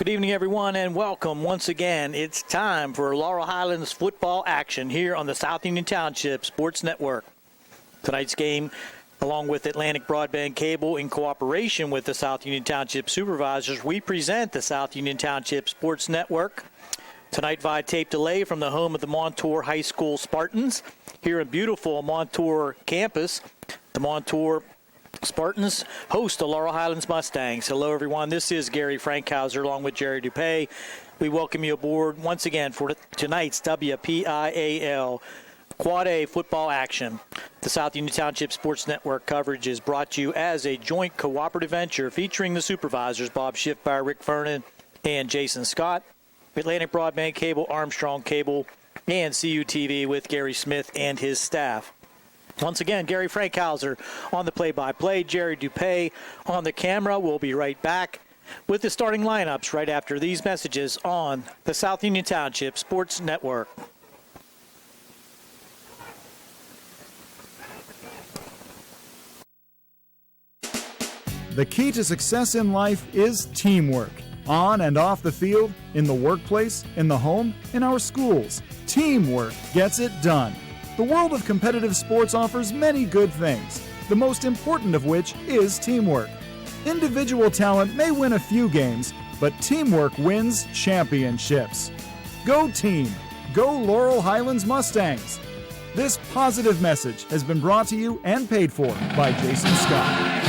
Good evening, everyone, and welcome once again. It's time for Laurel Highlands football action here on the South Union Township Sports Network. Tonight's game, along with Atlantic Broadband Cable in cooperation with the South Union Township Supervisors, we present the South Union Township Sports Network. Tonight via tape delay from the home of the Montour High School Spartans here in beautiful Montour campus. The Montour Spartans host the Laurel Highlands Mustangs. Hello, everyone. This is Gary Frankhauser along with Jerry Dupay. We welcome you aboard once again for tonight's WPIAL Quad A football action. The South Union Township Sports Network coverage is brought to you as a joint cooperative venture featuring the supervisors Bob Schiffmeyer, Rick Vernon, and Jason Scott, Atlantic Broadband Cable, Armstrong Cable, and CUTV with Gary Smith and his staff. Once again, Gary Frankhauser on the play-by-play, Jerry Dupay on the camera. We'll be right back with the starting lineups right after these messages on the South Union Township Sports Network. The key to success in life is teamwork. On and off the field, in the workplace, in the home, in our schools. Teamwork gets it done. The world of competitive sports offers many good things, the most important of which is teamwork. Individual talent may win a few games, but teamwork wins championships. Go team! Go Laurel Highlands Mustangs! This positive message has been brought to you and paid for by Jason Scott.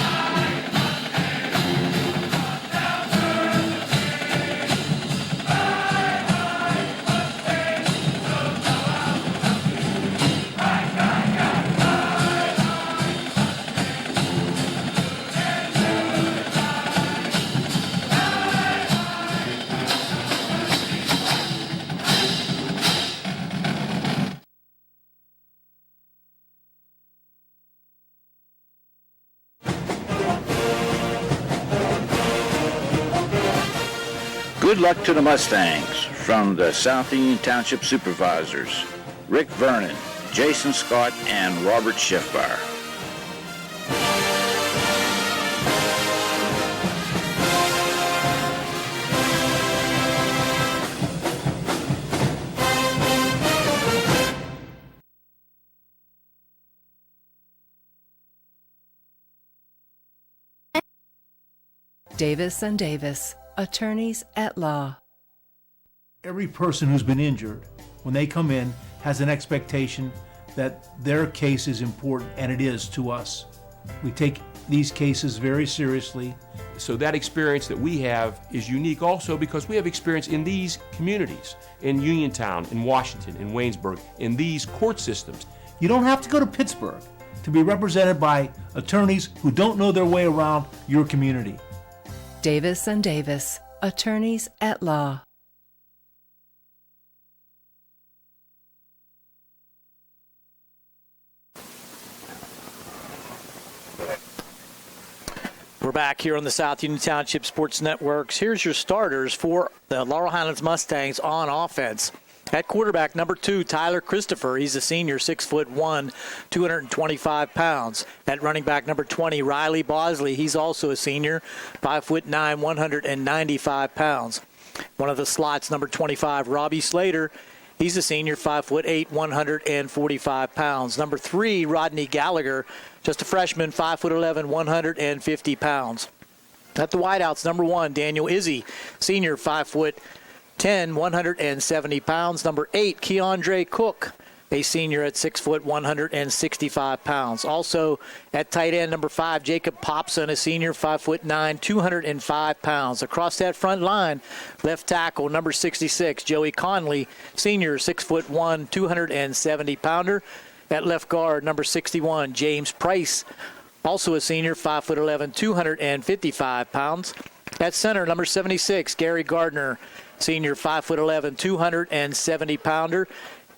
Good luck to the Mustangs from the South Union Township Supervisors, Rick Vernon, Jason Scott, and Robert Schiffmeyer. Davis & Davis, attorneys at law. Every person who's been injured, when they come in, has an expectation that their case is important, and it is to us. We take these cases very seriously. So that experience that we have is unique also because we have experience in these communities, in Uniontown, in Washington, in Waynesburg, in these court systems. You don't have to go to Pittsburgh to be represented by attorneys who don't know their way around your community. Davis & Davis, attorneys at law. We're back here on the South Union Township Sports Networks. Here's your starters for the Laurel Highlands Mustangs on offense. At quarterback, number 2, Tyler Christopher. He's a senior, 6'1", 225 pounds. At running back, number 20, Riley Bosley. He's also a senior, 5'9", 195 pounds. One of the slots, number 25, Robbie Slater. He's a senior, 5'8", 145 pounds. Number 3, Rodney Gallagher, just a freshman, 5'11", 150 pounds. At the wideouts, number 1, Daniel Izzy, senior, 5'10", 170 pounds. Number 8, Keandre Cook, a senior at 6 foot, 165 pounds. Also at tight end, number 5, Jacob Popson, a senior, 5'9", 205 pounds. Across that front line, left tackle, number 66, Joey Conley, senior, 6'1", 270 pounder. At left guard, number 61, James Price, also a senior, 5'11", 255 pounds. At center, number 76, Gary Gardner, senior, 5'11", 270 pounder.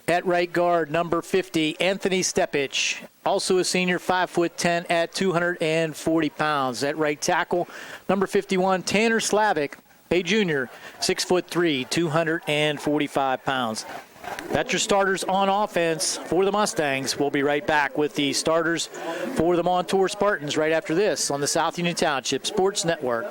At right guard, number 50, Anthony Stepich, also a senior, 5'10", at 240 pounds. At right tackle, number 51, Tanner Slavic, a junior, 6'3", 245 pounds. That's your starters on offense for the Mustangs. We'll be right back with the starters for the Montour Spartans right after this on the South Union Township Sports Network.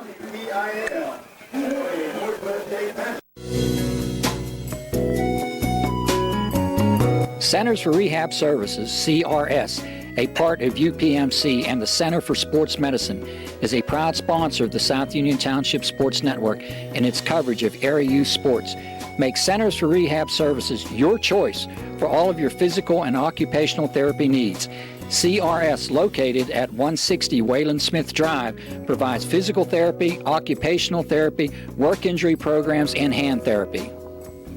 Centers for Rehab Services, CRS, a part of UPMC and the Center for Sports Medicine, is a proud sponsor of the South Union Township Sports Network and its coverage of area youth sports. Make Centers for Rehab Services your choice for all of your physical and occupational therapy needs. CRS, located at 160 Wayland Smith Drive, provides physical therapy, occupational therapy, work injury programs, and hand therapy.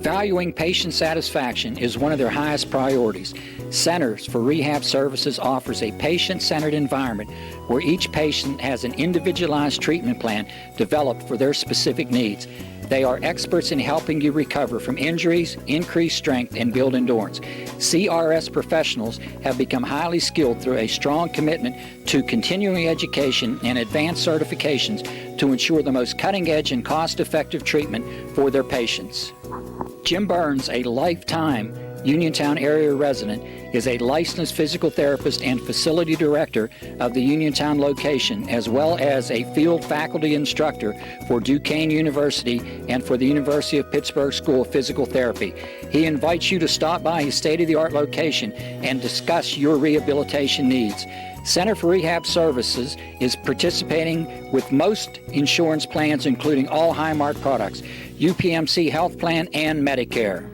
Valuing patient satisfaction is one of their highest priorities. Centers for Rehab Services offers a patient-centered environment where each patient has an individualized treatment plan developed for their specific needs. They are experts in helping you recover from injuries, increase strength, and build endurance. CRS professionals have become highly skilled through a strong commitment to continuing education and advanced certifications to ensure the most cutting-edge and cost-effective treatment for their patients. Jim Burns, a lifetime Uniontown area resident, is a licensed physical therapist and facility director of the Uniontown location, as well as a field faculty instructor for Duquesne University and for the University of Pittsburgh School of Physical Therapy. He invites you to stop by his state-of-the-art location and discuss your rehabilitation needs. Center for Rehab Services is participating with most insurance plans, including all Highmark products, UPMC Health Plan, and Medicare.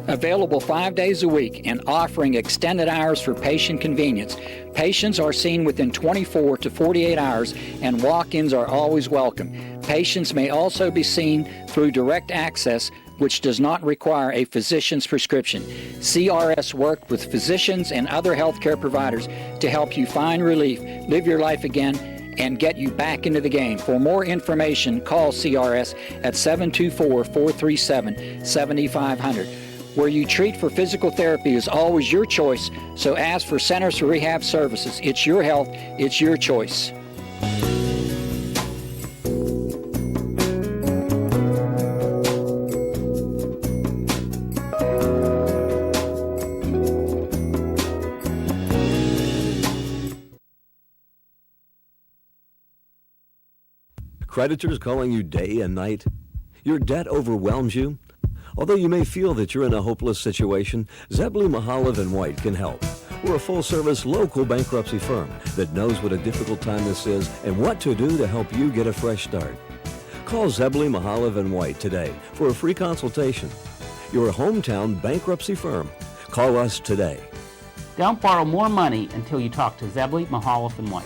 Available 5 days a week and offering extended hours for patient convenience. Patients are seen within 24 to 48 hours and walk-ins are always welcome. Patients may also be seen through direct access, which does not require a physician's prescription. CRS worked with physicians and other healthcare providers to help you find relief, live your life again, and get you back into the game. For more information, call CRS at 724-437-7500. Where you treat for physical therapy is always your choice, so ask for Centers for Rehab Services. It's your health, it's your choice. Creditors calling you day and night? Your debt overwhelms you? Although you may feel that you're in a hopeless situation, Zebley, Mahalev & White can help. We're a full-service local bankruptcy firm that knows what a difficult time this is and what to do to help you get a fresh start. Call Zebley, Mahalev & White today for a free consultation. Your hometown bankruptcy firm. Call us today. Don't borrow more money until you talk to Zebley, Mahalev & White.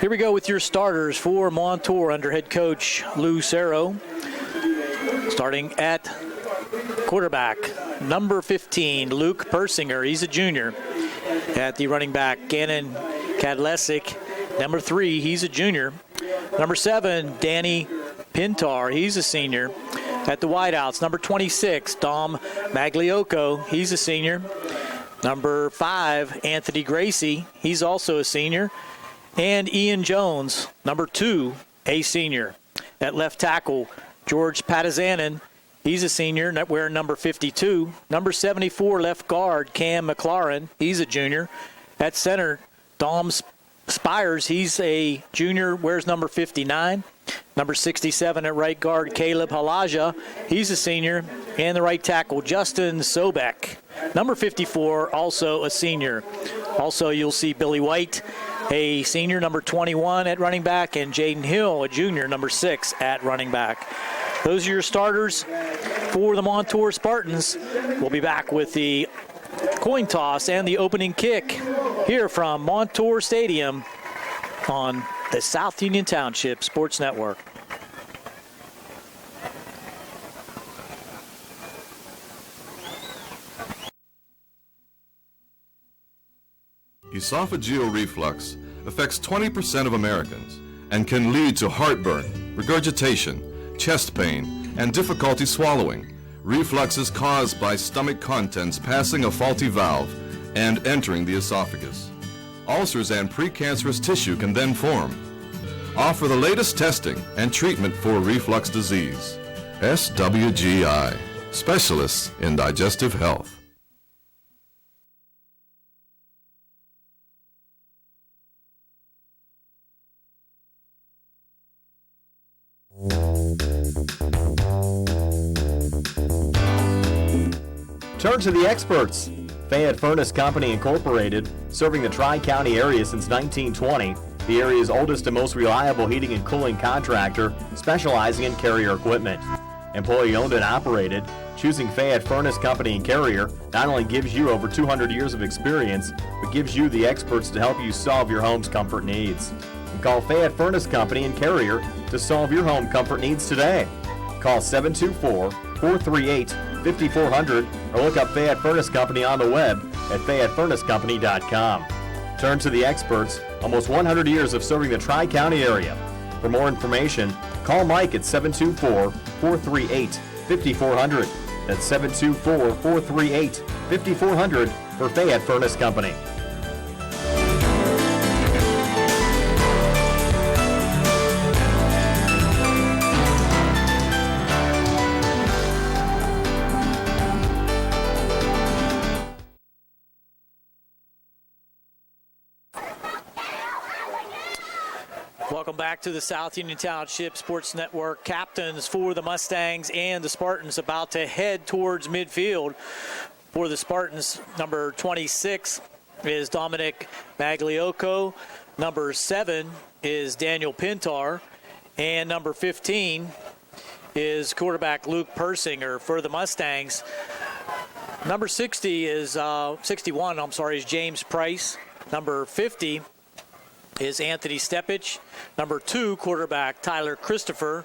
Here we go with your starters for Montour under head coach Lou Cerro. Starting at quarterback, number 15, Luke Persinger. He's a junior. At the running back, Gannon Kadlesic, number 3, he's a junior. Number 7, Danny Pintar, he's a senior. At the wideouts, number 26, Dom Magliocco, he's a senior. Number 5, Anthony Gracie, he's also a senior. And Ian Jones, number 2, a senior. At left tackle, George Patizanen, he's a senior, wearing number 52. Number 74, left guard, Cam McLaurin, he's a junior. At center, Dom Spires, he's a junior, wears number 59. Number 67 at right guard, Caleb Halaja, he's a senior. And the right tackle, Justin Sobek, number 54, also a senior. Also, you'll see Billy White, a senior, number 21 at running back, and Jaden Hill, a junior, number 6 at running back. Those are your starters for the Montour Spartans. We'll be back with the coin toss and the opening kick here from Montour Stadium on the South Union Township Sports Network. Esophageal reflux affects 20% of Americans and can lead to heartburn, regurgitation, chest pain, and difficulty swallowing. Reflux is caused by stomach contents passing a faulty valve and entering the esophagus. Ulcers and precancerous tissue can then form. Offer the latest testing and treatment for reflux disease. SWGI, specialists in digestive health. Turn to the experts. Fayette Furnace Company Incorporated, serving the Tri-County area since 1920, the area's oldest and most reliable heating and cooling contractor, specializing in Carrier equipment. Employee owned and operated, choosing Fayette Furnace Company and Carrier not only gives you over 200 years of experience, but gives you the experts to help you solve your home's comfort needs. Call Fayette Furnace Company and Carrier to solve your home comfort needs today. Call 724-438-5400 or look up Fayette Furnace Company on the web at FayetteFurnaceCompany.com. Turn to the experts, almost 100 years of serving the Tri-County area. For more information, call Mike at 724-438-5400. That's 724-438-5400 for Fayette Furnace Company. Welcome back to the South Union Township Sports Network. Captains for the Mustangs and the Spartans about to head towards midfield. For the Spartans, number 26 is Dominic Magliocco. Number 7 is Daniel Pintar. And number 15 is quarterback Luke Persinger. For the Mustangs, number 61 is James Price. Number 50 is Anthony Stepich. Number 2, quarterback Tyler Christopher.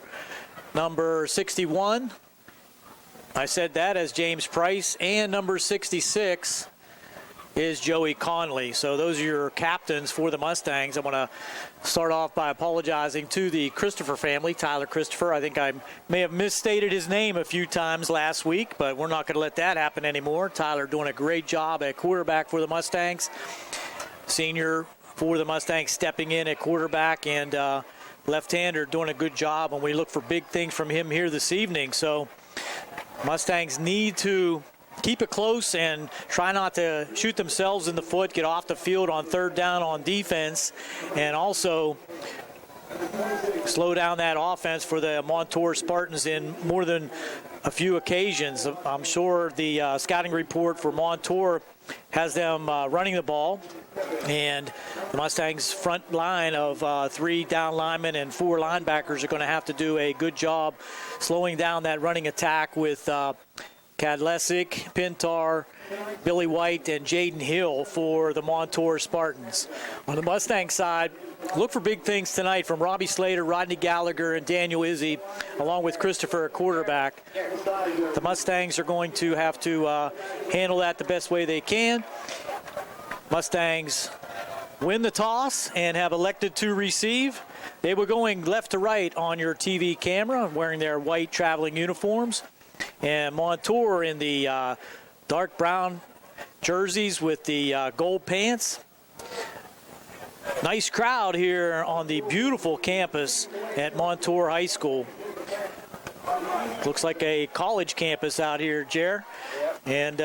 Number 61, I said that as James Price. And number 66 is Joey Conley. So those are your captains for the Mustangs. I want to start off by apologizing to the Christopher family. Tyler Christopher, I think I may have misstated his name a few times last week, but we're not going to let that happen anymore. Tyler doing a great job at quarterback for the Mustangs. Senior for the Mustangs stepping in at quarterback, and left-hander doing a good job, and we look for big things from him here this evening. So Mustangs need to keep it close and try not to shoot themselves in the foot, get off the field on third down on defense, and also slow down that offense for the Montour Spartans in more than a few occasions. I'm sure the scouting report for Montour has them running the ball, and the Mustangs' front line of 3 down linemen and 4 linebackers are going to have to do a good job slowing down that running attack with Kadlesic, Pintar, Billy White, and Jaden Hill for the Montour Spartans. On the Mustang side, look for big things tonight from Robbie Slater, Rodney Gallagher, and Daniel Izzy, along with Christopher at quarterback. The Mustangs are going to have to handle that the best way they can. Mustangs win the toss and have elected to receive. They were going left to right on your TV camera, wearing their white traveling uniforms. And Montour in the dark brown jerseys with the gold pants. Nice crowd here on the beautiful campus at Montour High School. Looks like a college campus out here, Jer. And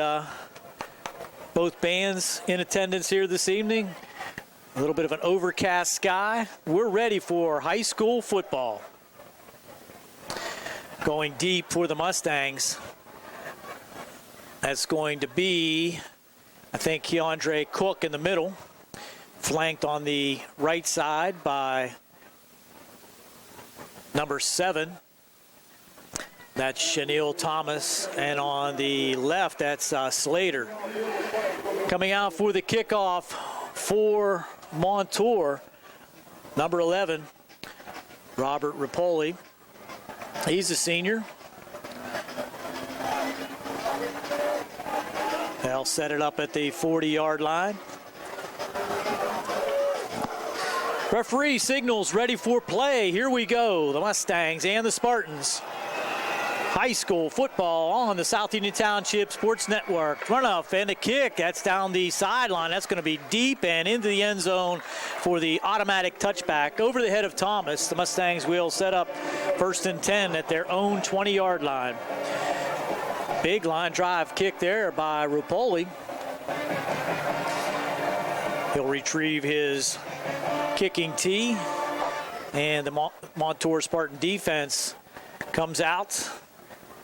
both bands in attendance here this evening. A little bit of an overcast sky. We're ready for high school football. Going deep for the Mustangs. That's going to be, I think, Keandre Cook in the middle. Flanked on the right side by number 7. That's Chanel Thomas. And on the left, that's Slater. Coming out for the kickoff for Montour, number 11, Robert Rapoli. He's a senior. They'll set it up at the 40-yard line. Referee signals ready for play. Here we go. The Mustangs and the Spartans. High school football on the South Union Township Sports Network. Runoff and a kick. That's down the sideline. That's going to be deep and into the end zone for the automatic touchback. Over the head of Thomas. The Mustangs will set up 1st and 10 at their own 20-yard line. Big line drive kick there by Rupoli. He'll retrieve his kicking tee. And the Montour Spartan defense comes out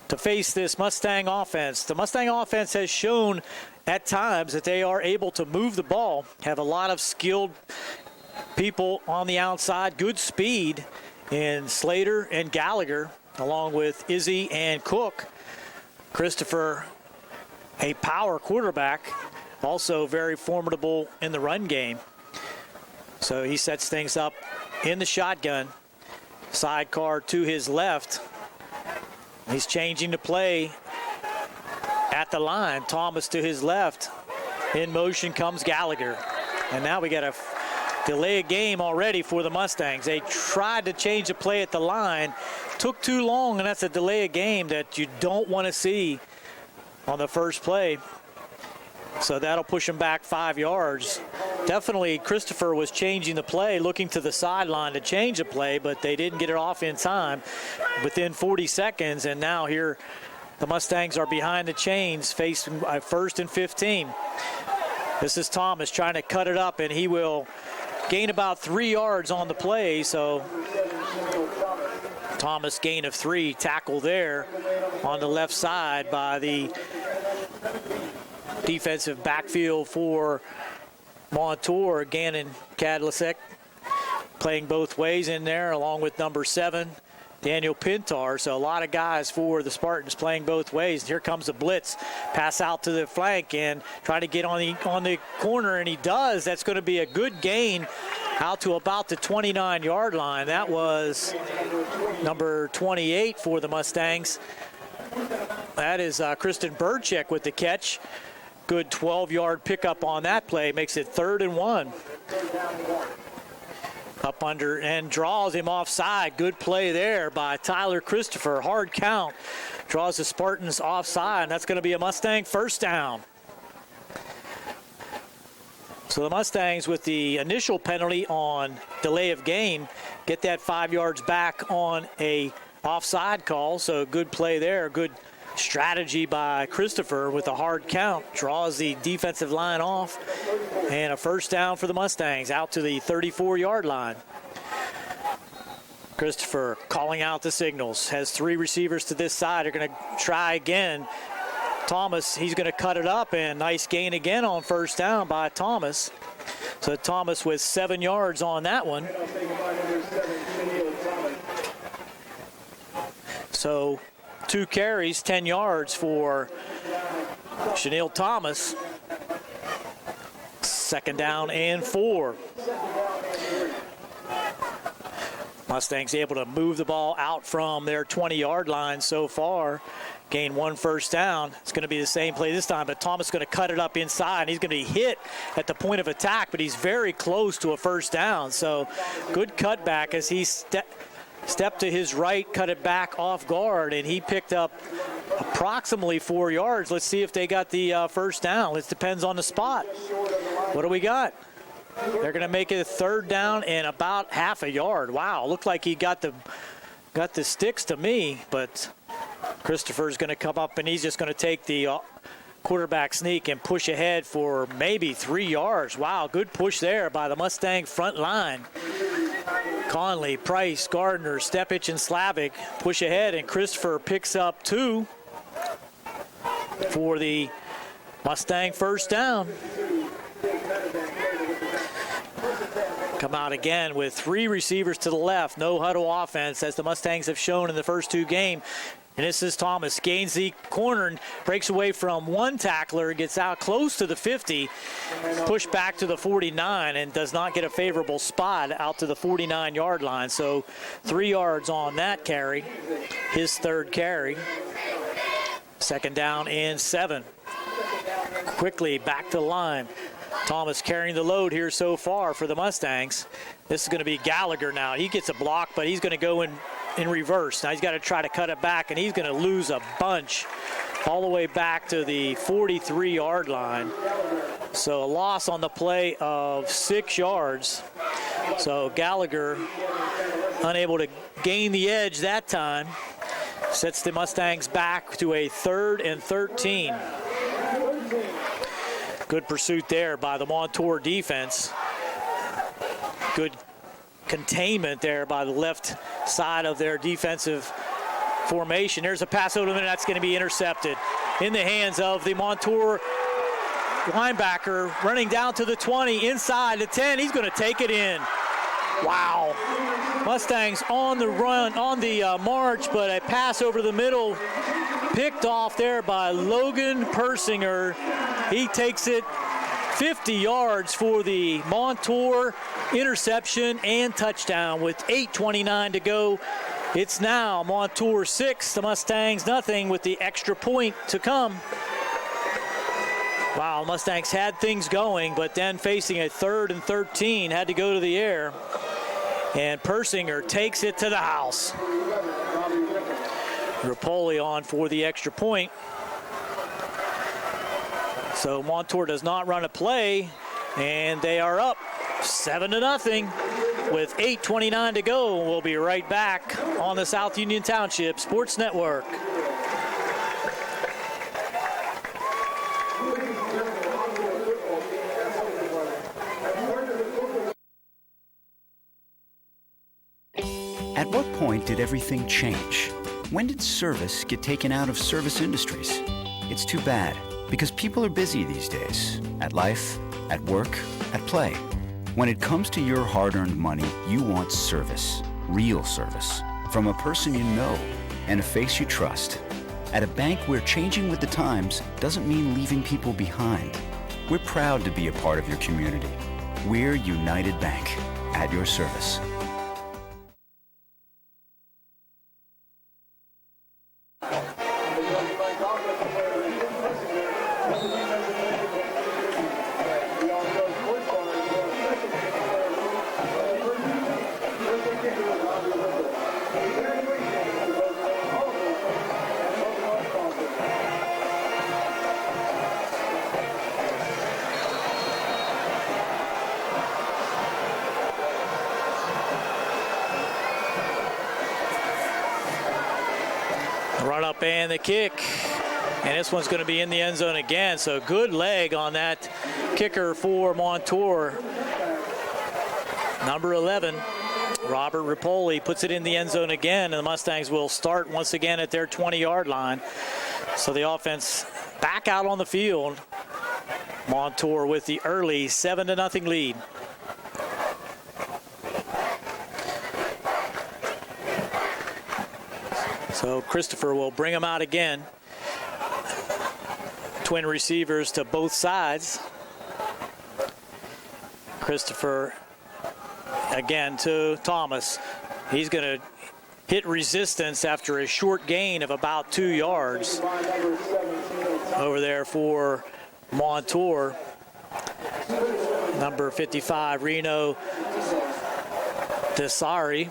to face this Mustang offense. The Mustang offense has shown at times that they are able to move the ball, have a lot of skilled people on the outside, good speed in Slater and Gallagher, along with Izzy and Cook. Christopher, a power quarterback, also very formidable in the run game. So he sets things up in the shotgun. Sidecar to his left. He's changing the play at the line. Thomas to his left. In motion comes Gallagher. And now we got a delay of game already for the Mustangs. They tried to change the play at the line. Took too long, and that's a delay of game that you don't want to see on the first play. So that'll push them back 5 yards. Definitely Christopher was changing the play, looking to the sideline to change the play, but they didn't get it off in time within 40 seconds. And now here the Mustangs are behind the chains, facing 1st and 15. This is Thomas trying to cut it up, and he will gain about 3 yards on the play. So Thomas gain of 3, tackle there on the left side by the defensive backfield for Montour. Gannon Kadlicek playing both ways in there, along with number 7, Daniel Pintar. So a lot of guys for the Spartans playing both ways. Here comes the blitz, pass out to the flank and try to get on the corner, and he does. That's going to be a good gain out to about the 29-yard line. That was number 28 for the Mustangs. That is Kristen Burchek with the catch. Good 12-yard pickup on that play. Makes it 3rd and 1. Up under and draws him offside. Good play there by Tyler Christopher. Hard count. Draws the Spartans offside, and that's going to be a Mustang first down. So the Mustangs, with the initial penalty on delay of game, get that 5 yards back on a offside call. So good play there. Good strategy by Christopher with a hard count. Draws the defensive line off, and a first down for the Mustangs out to the 34-yard line. Christopher calling out the signals. Has 3 receivers to this side. They're going to try again. Thomas, he's going to cut it up, and nice gain again on first down by Thomas. So Thomas with 7 yards on that one. So 2 carries, 10 yards for Chanel Thomas. 2nd down and 4. Mustangs able to move the ball out from their 20-yard line so far. Gain 1 first down. It's going to be the same play this time, but Thomas is going to cut it up inside, and he's going to be hit at the point of attack, but he's very close to a first down. So good cutback as he stepped to his right, cut it back off guard, and he picked up approximately 4 yards. Let's see if they got the first down. It depends on the spot. What do we got? They're going to make it a 3rd down and about half a yard. Wow, looked like he got the sticks to me, but Christopher's going to come up, and he's just going to take the quarterback sneak and push ahead for maybe 3 yards. Wow, good push there by the Mustang front line. Conley, Price, Gardner, Stepich, and Slavic push ahead, and Christopher picks up 2 for the Mustang first down. Come out again with 3 receivers to the left. No huddle offense, as the Mustangs have shown in the first 2 games. And this is Thomas. Gains the corner and breaks away from 1 tackler. Gets out close to the 50. Pushed back to the 49 and does not get a favorable spot out to the 49-yard line. So 3 yards on that carry. His 3rd carry. 2nd down and 7. Quickly back to the line. Thomas carrying the load here so far for the Mustangs. This is going to be Gallagher now. He gets a block, but he's going to go in reverse. Now he's got to try to cut it back, and he's going to lose a bunch all the way back to the 43-yard line. So a loss on the play of 6 yards. So Gallagher unable to gain the edge that time. Sets the Mustangs back to a 3rd and 13. Good pursuit there by the Montour defense. Good containment there by the left side of their defensive formation. There's a pass over the middle. That's going to be intercepted in the hands of the Montour linebacker, running down to the 20, inside the 10. He's going to take it in. Wow. Mustangs on the run, on the march, but a pass over the middle picked off there by Logan Persinger. He takes it 50 yards for the Montour interception and touchdown with 8:29 to go. It's now Montour 6, the Mustangs nothing, with the extra point to come. Wow, Mustangs had things going, but then facing a 3rd and 13, had to go to the air. And Persinger takes it to the house. Rapoli on for the extra point. So Montour does not run a play, and they are up 7-0 with 8:29 to go. We'll be right back on the South Union Township Sports Network. At what point did everything change? When did service get taken out of service industries? It's too bad, because people are busy these days. At life, at work, at play. When it comes to your hard-earned money, you want service. Real service. From a person you know and a face you trust. At a bank where changing with the times doesn't mean leaving people behind. We're proud to be a part of your community. We're United Bank. At your service. Run up and the kick, and this one's going to be in the end zone again. So good leg on that kicker for Montour. Number 11, Robert Rapoli, puts it in the end zone again, and the Mustangs will start once again at their 20-yard line. So the offense back out on the field. Montour with the early 7-0 lead. So Christopher will bring him out again. Twin receivers to both sides. Christopher again to Thomas. He's going to hit resistance after a short gain of about 2 yards over there for Montour. Number 55, Reno Desari.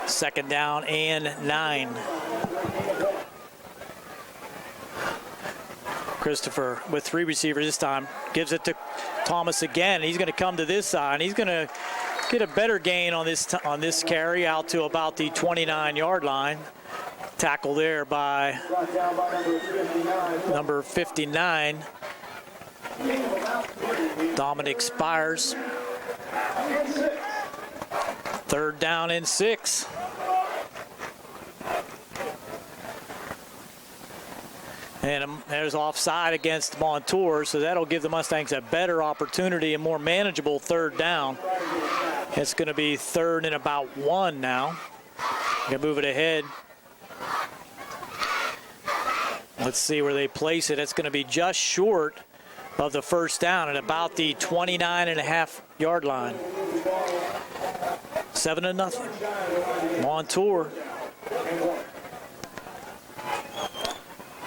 Second down and 9. Christopher with 3 receivers this time gives it to Thomas again. He's going to come to this side. He's going to get a better gain on this carry out to about the 29-yard line. Tackle there by number 59, Dominic Spires. 3rd down and 6. And there's offside against Montour, so that'll give the Mustangs a better opportunity, a more manageable 3rd down. It's going to be 3rd and about 1 now. Going to move it ahead. Let's see where they place it. It's going to be just short of the 1st down at about the 29.5-yard line. 7-0. Montour.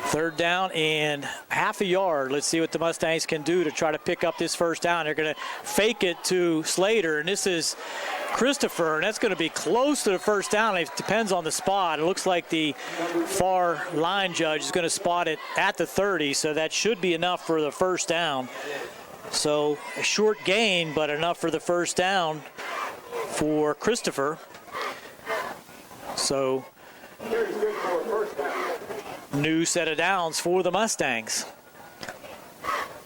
3rd down and half a yard. Let's see what the Mustangs can do to try to pick up this 1st down. They're going to fake it to Slater, and this is Christopher, and that's going to be close to the 1st down. It depends on the spot. It looks like the far line judge is going to spot it at the 30, so that should be enough for the 1st down. So a short gain, but enough for the 1st down for Christopher. So new set of downs for the Mustangs.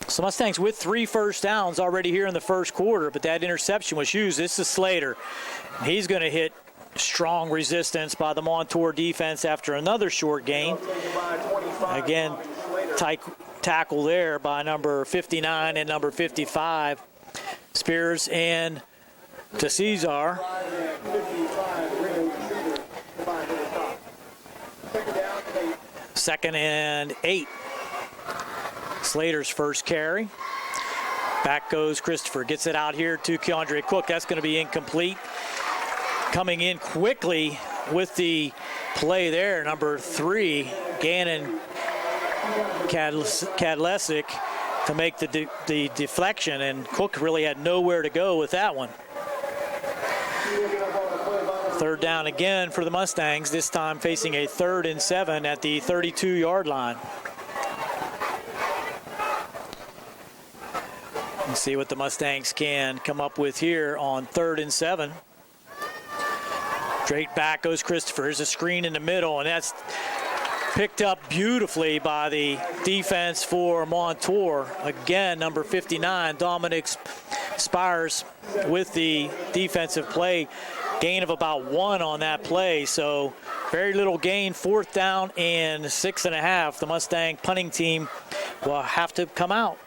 So Mustangs with 3 first downs already here in the 1st quarter, but that interception was used. This is Slater. He's going to hit Strong resistance by the Montour defense after another short gain. Again, tight tackle there by number 59 and number 55. Spears and to Cesar. Second and 8. Slater's first carry. Back goes Christopher. Gets it out here to Keandre Cook. That's going to be incomplete. Coming in quickly with the play there, number 3, Gannon Kadlesic, to make the deflection, and Cook really had nowhere to go with that one. Third down again for the Mustangs, this time facing a 3rd and 7 at the 32-yard line. Let's see what the Mustangs can come up with here on 3rd and 7. Straight back goes Christopher. There's a screen in the middle, and that's picked up beautifully by the defense for Montour. Again, number 59, Dominic Spires with the defensive play. Gain of about 1 on that play, so very little gain. 4th down and 6.5. The Mustang punting team will have to come out.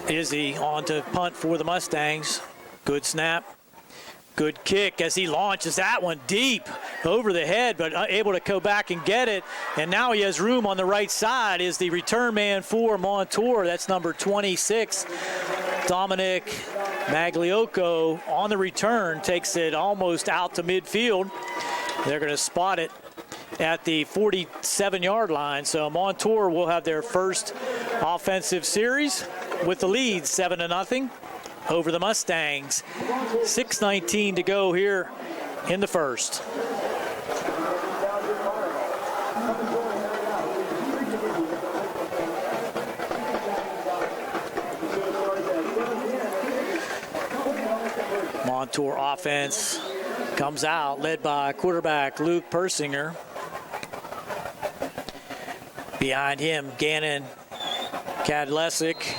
Izzy on to punt for the Mustangs. Good snap. Good kick as he launches that one deep over the head, but able to go back and get it. And now he has room on the right side is the return man for Montour. That's number 26, Dominic Magliocco on the return. Takes it almost out to midfield. They're going to spot it at the 47-yard line. So Montour will have their first offensive series with the lead 7-0 over the Mustangs. 6:19 to go here in the first. Montour offense comes out, led by quarterback Luke Persinger. Behind him, Gannon Kadlesic.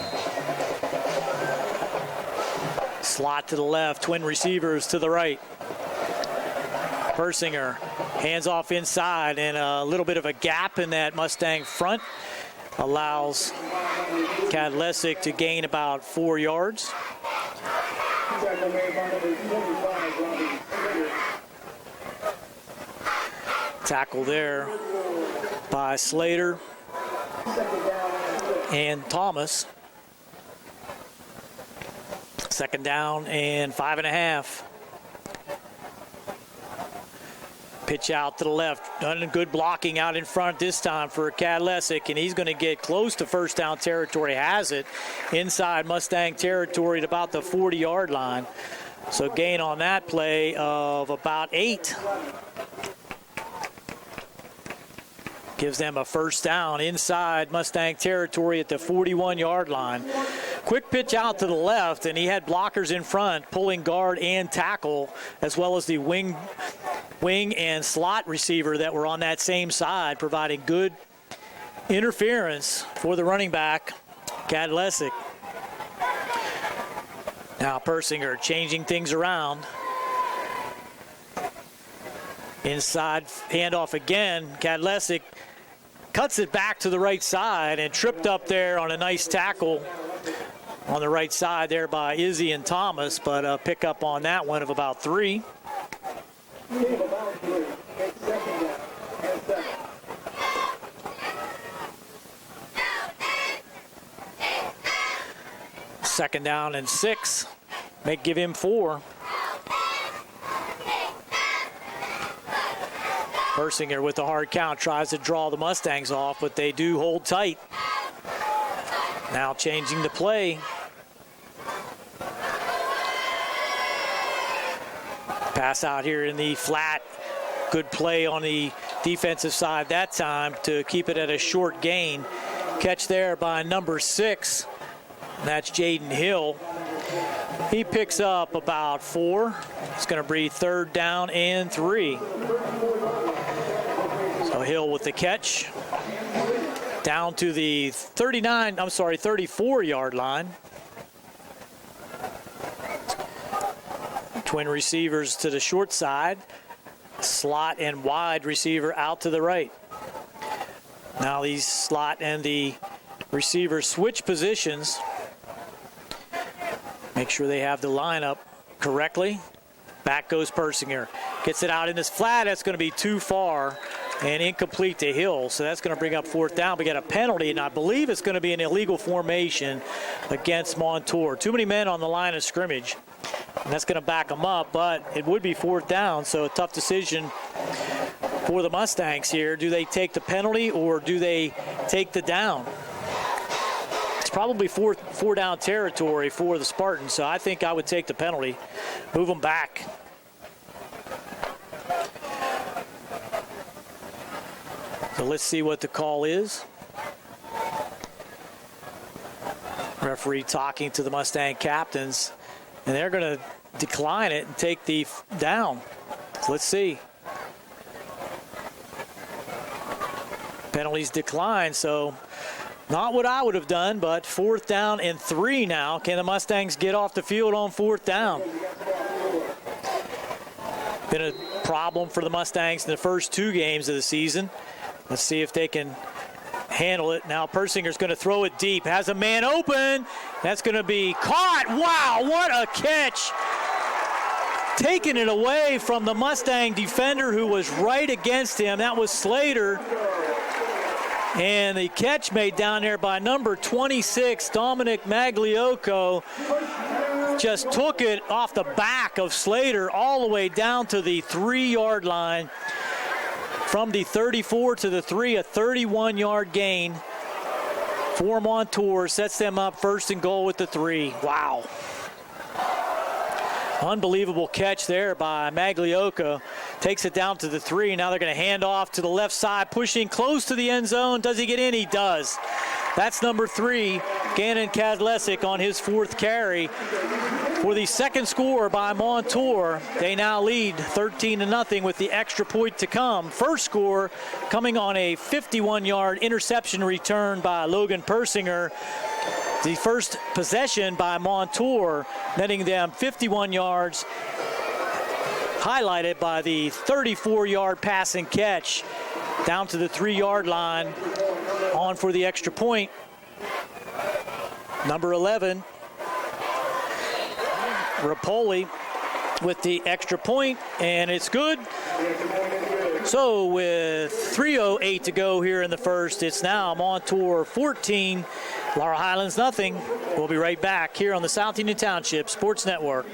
Slot to the left, twin receivers to the right. Persinger hands off inside, and a little bit of a gap in that Mustang front allows Kadlesic to gain about 4 yards. Tackle there by Slater and Thomas. 2nd down and 5.5. Pitch out to the left. Done good blocking out in front this time for Kadlesic, and he's going to get close to first down territory. Has it inside Mustang territory at about the 40-yard line. So gain on that play of about 8. Gives them a first down inside Mustang territory at the 41-yard line. Quick pitch out to the left, and he had blockers in front, pulling guard and tackle, as well as the wing and slot receiver that were on that same side, providing good interference for the running back, Kadlesic. Now Persinger changing things around. Inside handoff again. Kadlesic cuts it back to the right side and tripped up there on a nice tackle on the right side there by Izzy and Thomas, but a pickup on that one of about 3. Second down and 6. May give him 4. Persinger with the hard count tries to draw the Mustangs off, but they do hold tight. Now changing the play. Pass out here in the flat. Good play on the defensive side that time to keep it at a short gain. Catch there by number 6. That's Jaden Hill. He picks up about 4. It's going to be 3rd down and 3. So Hill with the catch. down to the 34-yard line. Twin receivers to the short side. Slot and wide receiver out to the right. Now these slot and the receiver switch positions. Make sure they have the lineup correctly. Back goes Persinger. Gets it out in this flat. That's going to be too far and incomplete to Hill. So that's going to bring up fourth down. We got a penalty, and I believe it's going to be an illegal formation against Montour. Too many men on the line of scrimmage. And that's going to back them up, but it would be fourth down, so a tough decision for the Mustangs here. Do they take the penalty or do they take the down? It's probably four down territory for the Spartans, so I think I would take the penalty, move them back. So let's see what the call is. Referee talking to the Mustang captains, and they're going to decline it and take the down. So let's see. Penalties decline, so not what I would have done, but fourth down and 3 now. Can the Mustangs get off the field on fourth down? Been a problem for the Mustangs in the first 2 games of the season. Let's see if they can handle it. Now Persinger's going to throw it deep. Has a man open. That's going to be caught. Wow, what a catch. Taking it away from the Mustang defender who was right against him. That was Slater. And the catch made down there by number 26, Dominic Magliocco, just took it off the back of Slater all the way down to the 3-yard line. From the 34 to the 3, a 31-yard gain for Montour. Sets them up first and goal with the 3. Wow. Unbelievable catch there by Magliocco. Takes it down to the 3. Now they're going to hand off to the left side, pushing close to the end zone. Does he get in? He does. That's number 3, Gannon Kadlesic on his 4th carry. For the second score by Montour, they now lead 13-0 with the extra point to come. First score coming on a 51-yard interception return by Logan Persinger. The first possession by Montour, netting them 51 yards, highlighted by the 34-yard pass and catch down to the 3-yard line. On for the extra point. Number 11, Rapoli with the extra point, and it's good. So with 3:08 to go here in the first, it's now Montour 14, Laurel Highlands nothing. We'll be right back here on the South Union Township Sports Network.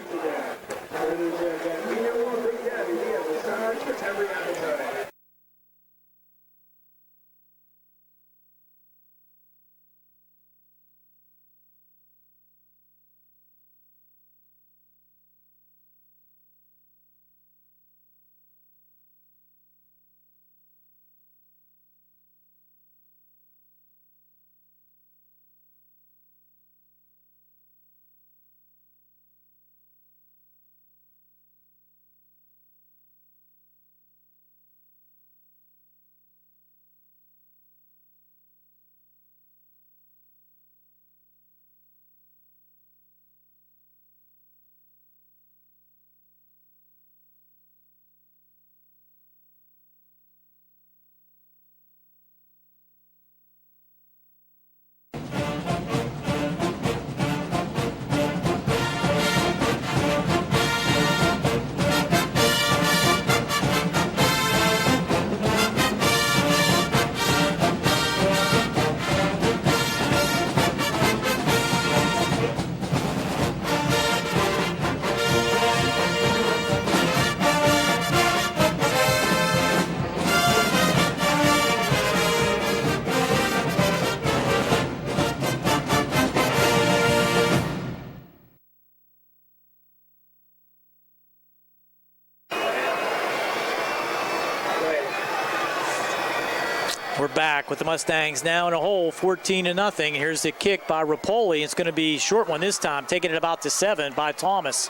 We're back with the Mustangs now in a hole, 14-0. Here's the kick by Rapoli. It's going to be a short one this time, taking it about to 7 by Thomas.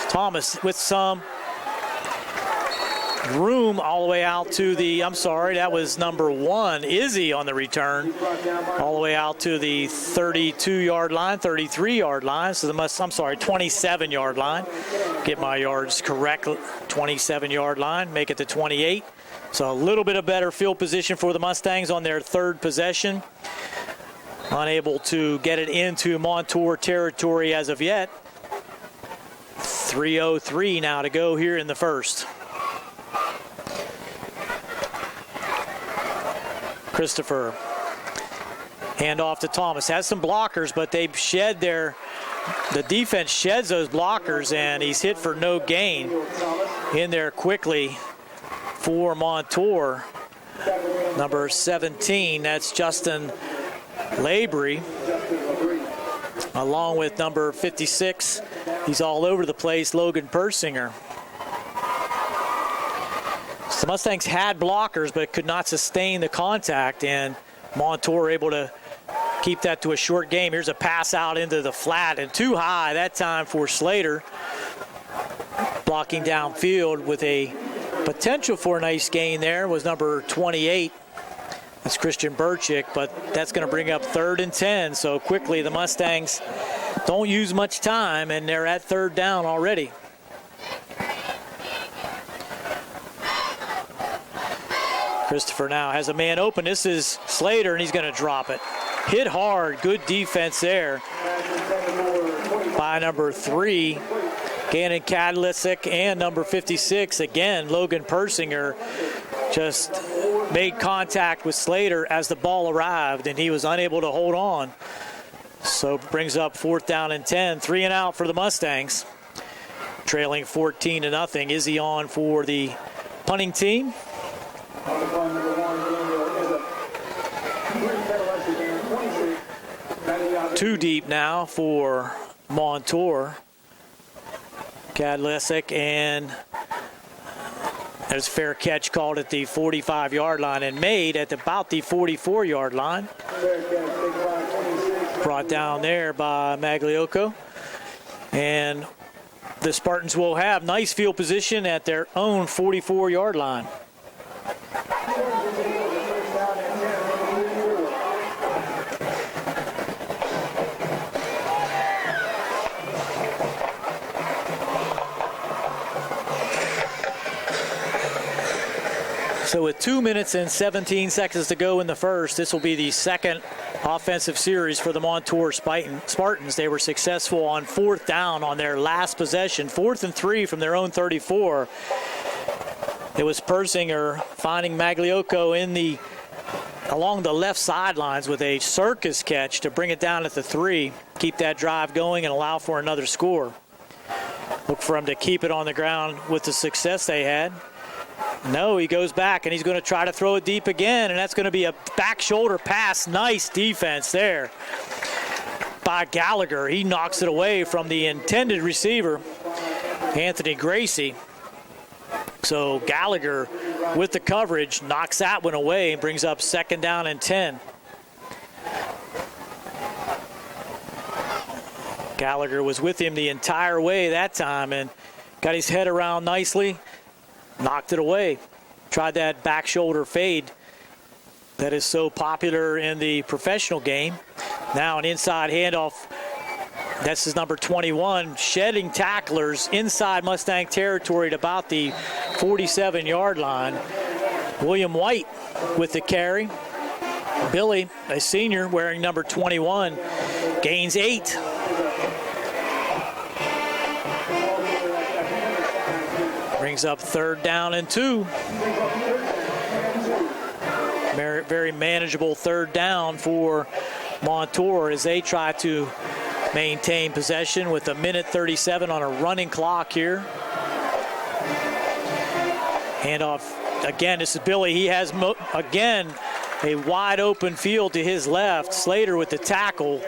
Thomas with some room all the way out to the, that was number 1, Izzy on the return, all the way out to the 32-yard line, 33-yard line. So 27-yard line. Get my yards correct, 27-yard line, make it to 28. So a little bit of better field position for the Mustangs on their third possession. Unable to get it into Montour territory as of yet. 3:03 now to go here in the first. Christopher, hand off to Thomas. Has some blockers, but they shed the defense sheds those blockers, and he's hit for no gain. In there quickly for Montour. Number 17, that's Justin Labry, along with number 56. He's all over the place, Logan Persinger. So the Mustangs had blockers but could not sustain the contact, and Montour able to keep that to a short game. Here's a pass out into the flat and too high that time for Slater. Blocking downfield with a potential for a nice gain there was number 28. That's Christian Burchick, but that's going to bring up 3rd and 10. So quickly the Mustangs don't use much time, and they're at 3rd down already. Christopher now has a man open. This is Slater, and he's going to drop it. Hit hard. Good defense there by number 3, Gannon Kadlicic, and number 56, again, Logan Persinger, just made contact with Slater as the ball arrived, and he was unable to hold on. So brings up 4th down and 10, 3 and out for the Mustangs. Trailing 14-0. Izzy on for the punting team. Too deep now for Montour. Kadlicic, and there's a fair catch called at the 45-yard line and made at about the 44-yard line. Brought down there by Magliocco. And the Spartans will have nice field position at their own 44-yard line. So with 2 minutes and 17 seconds to go in the first, this will be the second offensive series for the Montour Spartans. They were successful on 4th down on their last possession, 4th and 3 from their own 34. It was Persinger finding Magliocco along the left sidelines with a circus catch to bring it down at the 3, keep that drive going and allow for another score. Look for him to keep it on the ground with the success they had. No, he goes back, and he's going to try to throw it deep again, and that's going to be a back shoulder pass. Nice defense there by Gallagher. He knocks it away from the intended receiver, Anthony Gracie. So Gallagher, with the coverage, knocks that one away and brings up 2nd down and 10. Gallagher was with him the entire way that time and got his head around nicely. Knocked it away. Tried that back shoulder fade that is so popular in the professional game. Now an inside handoff. This is number 21, shedding tacklers inside Mustang territory at about the 47-yard line. William White with the carry. Billy, a senior, wearing number 21, gains 8. Brings up 3rd down and 2. Very manageable 3rd down for Montour as they try to maintain possession with 1:37 on a running clock here. Handoff again. This is Billy. He has again a wide open field to his left. Slater with the tackle,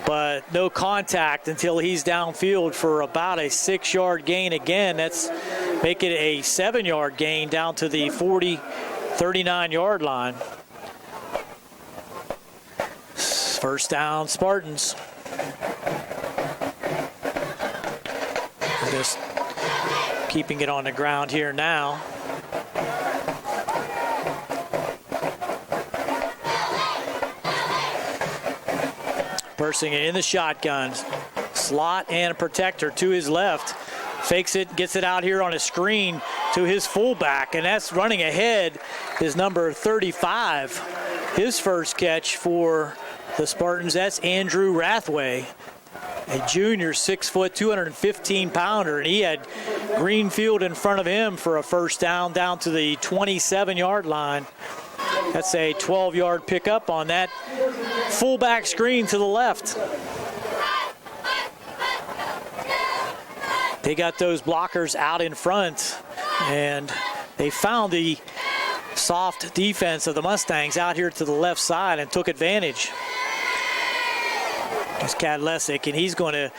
but no contact until he's downfield for about a 6-yard gain again. That's make it a 7-yard gain down to the 39-yard line. 1st down, Spartans. Just keeping it on the ground here now. Persinger in the shotgun. Slot and a protector to his left. Fakes it, gets it out here on a screen to his fullback, and that's running ahead is number 35. His first catch for the Spartans, that's Andrew Rathway, a junior, 6 foot, 215 pounder, and he had Greenfield in front of him for a first down to the 27-yard line. That's a 12-yard pickup on that fullback screen to the left. They got those blockers out in front, and they found the soft defense of the Mustangs out here to the left side and took advantage. It's Kadlesic, and he's going to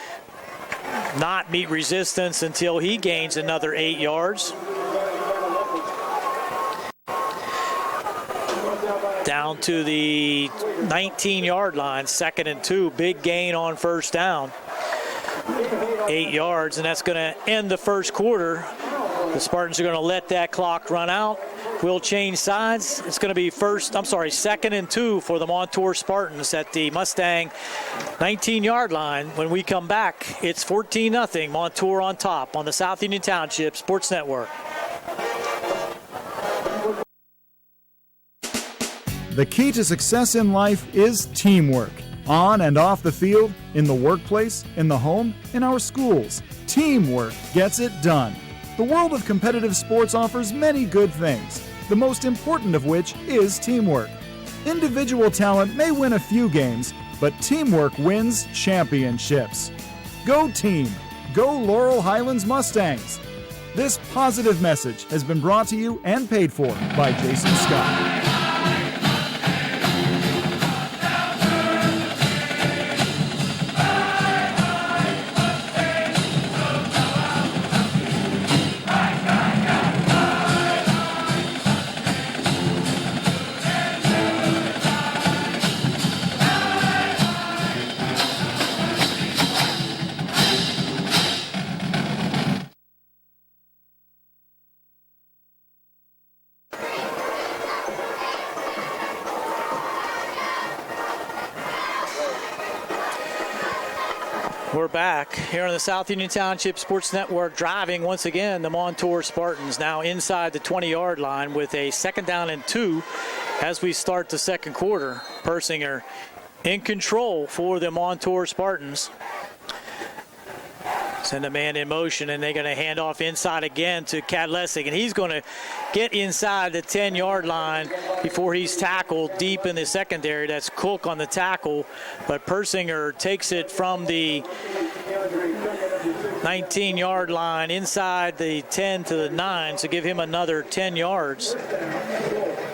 not meet resistance until he gains another 8 yards. Down to the 19-yard line, 2nd and 2. Big gain on first down. 8 yards, and that's going to end the first quarter. The Spartans are going to let that clock run out. We'll change sides. It's going to be 2nd and 2 for the Montour Spartans at the Mustang 19-yard line. When we come back, it's 14-0, Montour on top on the South Union Township Sports Network. The key to success in life is teamwork. On and off the field, in the workplace, in the home, in our schools. Teamwork gets it done. The world of competitive sports offers many good things, the most important of which is teamwork. Individual talent may win a few games, but teamwork wins championships. Go team! Go Laurel Highlands Mustangs! This positive message has been brought to you and paid for by Jason Scott. We're back here on the South Union Township Sports Network, driving once again the Montour Spartans now inside the 20-yard line with a 2nd down and 2 as we start the second quarter. Persinger in control for the Montour Spartans. Send a man in motion, and they're going to hand off inside again to Kadlesic, and he's going to get inside the 10-yard line before he's tackled deep in the secondary. That's Cook on the tackle, but Persinger takes it from the 19-yard line inside the 10 to the 9 to give him another 10 yards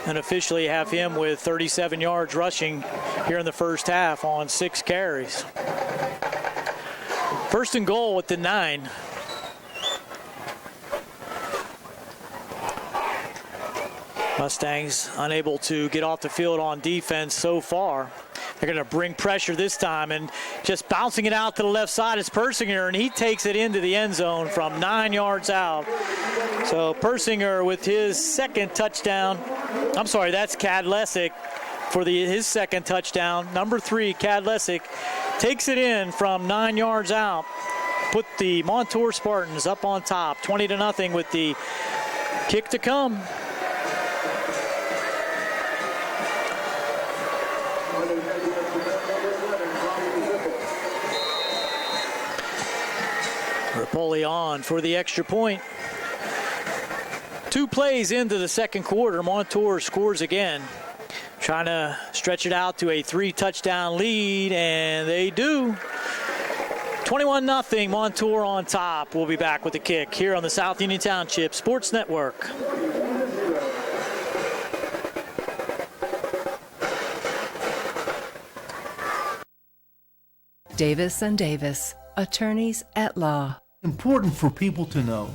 and officially have him with 37 yards rushing here in the first half on 6 carries. First and goal at the 9. Mustangs unable to get off the field on defense so far. They're going to bring pressure this time, and just bouncing it out to the left side is Persinger, and he takes it into the end zone from 9 yards out. So Persinger with his second touchdown. I'm sorry, that's Kadlesic for his second touchdown. Number 3, Kadlesic takes it in from 9 yards out. Put the Montour Spartans up on top, 20-0 with the kick to come. Rapoli on for the extra point. 2 plays into the second quarter, Montour scores again. Trying to stretch it out to a 3-touchdown lead, and they do. 21-0, Montour on top. We'll be back with the kick here on the South Union Township Sports Network. Davis & Davis, attorneys at law. Important for people to know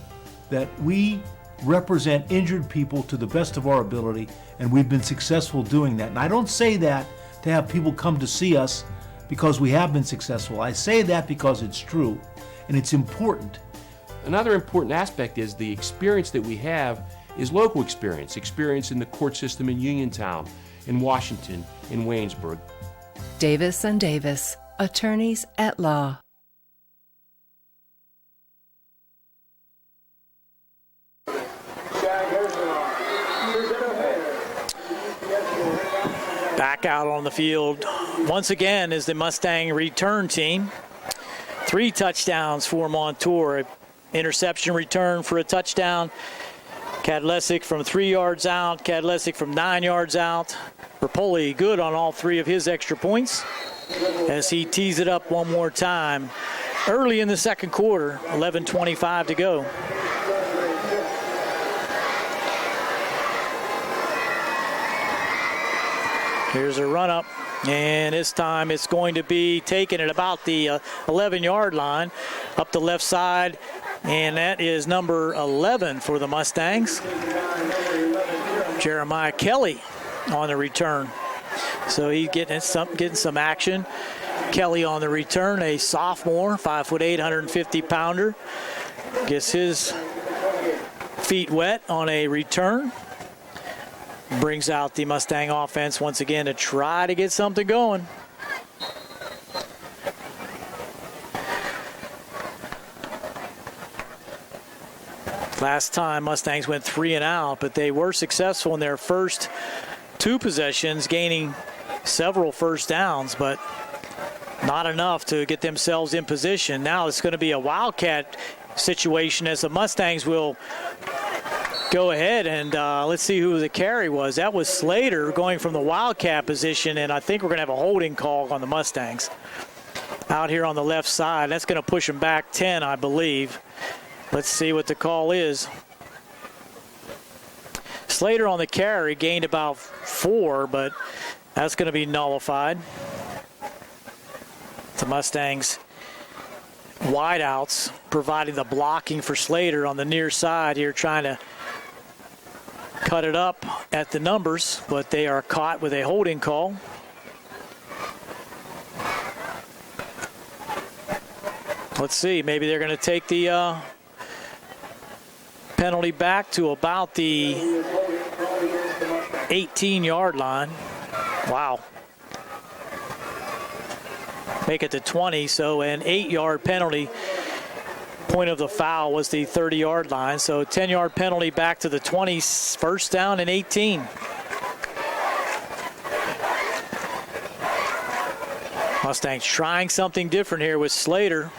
that we represent injured people to the best of our ability, and we've been successful doing that. And I don't say that to have people come to see us because we have been successful. I say that because it's true, and it's important. Another important aspect is the experience that we have is local experience, experience in the court system in Uniontown, in Washington, in Waynesburg. Davis and Davis, attorneys at law. Back out on the field once again is the Mustang return team. 3 touchdowns for Montour. Interception return for a touchdown. Kadlesic from 3 yards out. Kadlesic from 9 yards out. Rapoli good on all 3 of his extra points as he tees it up one more time. Early in the second quarter, 11:25 to go. Here's a run up, and this time it's going to be taken at about the 11-yard line up the left side, and that is number 11 for the Mustangs. Jeremiah Kelly on the return. So he's getting some action. Kelly on the return, a sophomore, 5'8", 150-pounder. Gets his feet wet on a return. Brings out the Mustang offense once again to try to get something going. Last time Mustangs went 3 and out, but they were successful in their first 2 possessions, gaining several first downs, but not enough to get themselves in position. Now it's going to be a Wildcat situation as the Mustangs will go ahead and let's see who the carry was. That was Slater going from the Wildcat position, and I think we're going to have a holding call on the Mustangs. Out here on the left side, that's going to push them back 10, I believe. Let's see what the call is. Slater on the carry gained about 4, but that's going to be nullified. The Mustangs wideouts providing the blocking for Slater on the near side here, trying to cut it up at the numbers, but they are caught with a holding call. Let's see, maybe they're going to take the penalty back to about the 18-yard line. Wow. Make it to 20, so an 8-yard penalty. Point of the foul was the 30-yard line, so 10-yard penalty back to the 20, first down and 18. Mustangs trying something different here with Slater.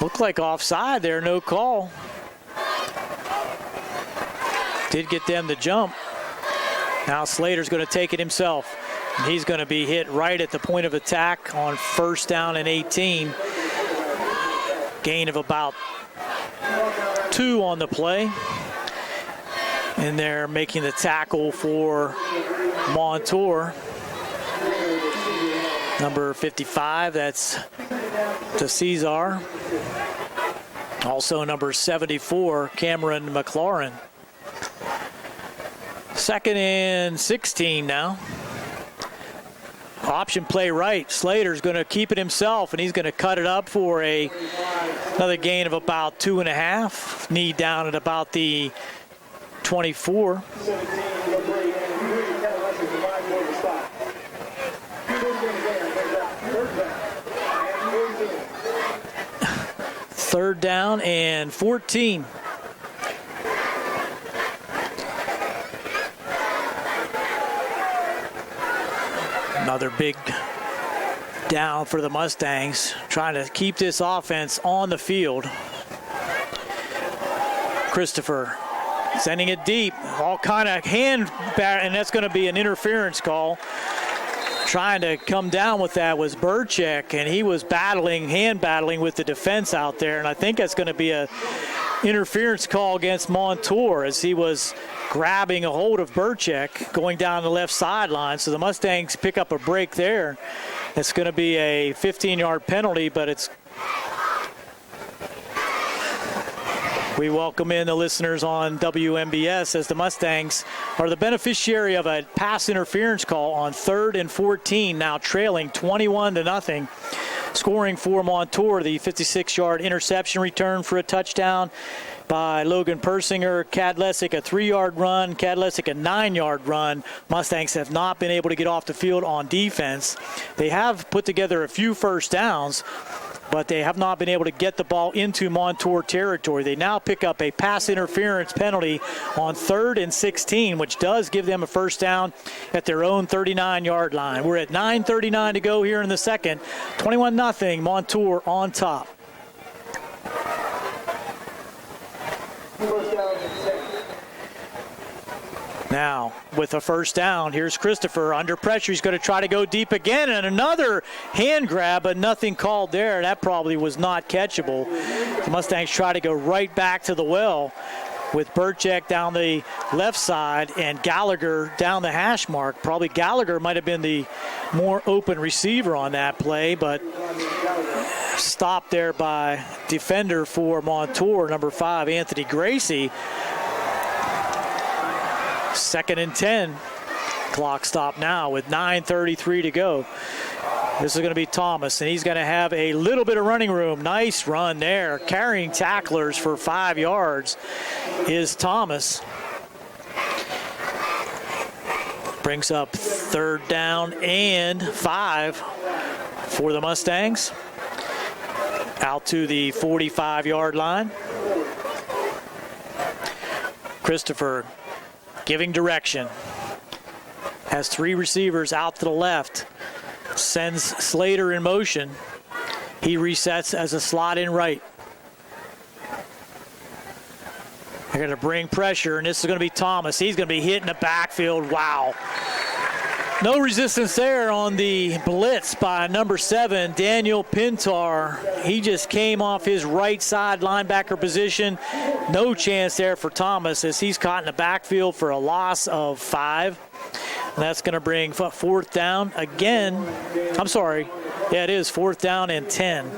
Looked like offside there, no call. Did get them to jump. Now Slater's going to take it himself. He's going to be hit right at the point of attack on first down and 18. Gain of about 2 on the play. And they're making the tackle for Montour. Number 55, that's to Cesar. Also number 74, Cameron McLaurin. 2nd and 16 now. Option play right. Slater's going to keep it himself, and he's going to cut it up for another gain of about 2.5. Knee down at about the 24. Third down and 14. Another big down for the Mustangs, trying to keep this offense on the field. Christopher sending it deep, all kind of hand back, and that's going to be an interference call. Trying to come down with that was Burchek, and he was hand battling with the defense out there, and I think that's going to be a interference call against Montour as he was grabbing a hold of Burchek going down the left sideline. So the Mustangs pick up a break there. It's going to be a 15-yard penalty, but we welcome in the listeners on WMBS as the Mustangs are the beneficiary of a pass interference call on 3rd and 14, now trailing 21-0. Scoring for Montour, the 56-yard interception return for a touchdown. by Logan Persinger. Kadlesic a 3-yard run. Kadlesic a 9-yard run. Mustangs have not been able to get off the field on defense. They have put together a few first downs, but they have not been able to get the ball into Montour territory. They now pick up a pass interference penalty on 3rd and 16, which does give them a first down at their own 39-yard line. We're at 9:39 to go here in the second. 21-0, Montour on top. Now, with a first down, here's Christopher under pressure. He's going to try to go deep again, and another hand grab, but nothing called there. That probably was not catchable. The Mustangs try to go right back to the well with Burchek down the left side and Gallagher down the hash mark. Probably Gallagher might have been the more open receiver on that play, but stopped there by defender for Montour, number 5, Anthony Gracie. 2nd and 10. Clock stop now with 9:33 to go. This is going to be Thomas, and he's going to have a little bit of running room. Nice run there. Carrying tacklers for 5 yards is Thomas. Brings up 3rd down and 5 for the Mustangs. Out to the 45-yard line. Christopher giving direction. Has 3 receivers out to the left. Sends Slater in motion. He resets as a slot in right. They're going to bring pressure, and this is going to be Thomas. He's going to be hit in the backfield. Wow. No resistance there on the blitz by number 7, Daniel Pintar. He just came off his right side linebacker position. No chance there for Thomas as he's caught in the backfield for a loss of 5. And that's going to bring 4th down again. I'm sorry. Yeah, it is 4th down and 10.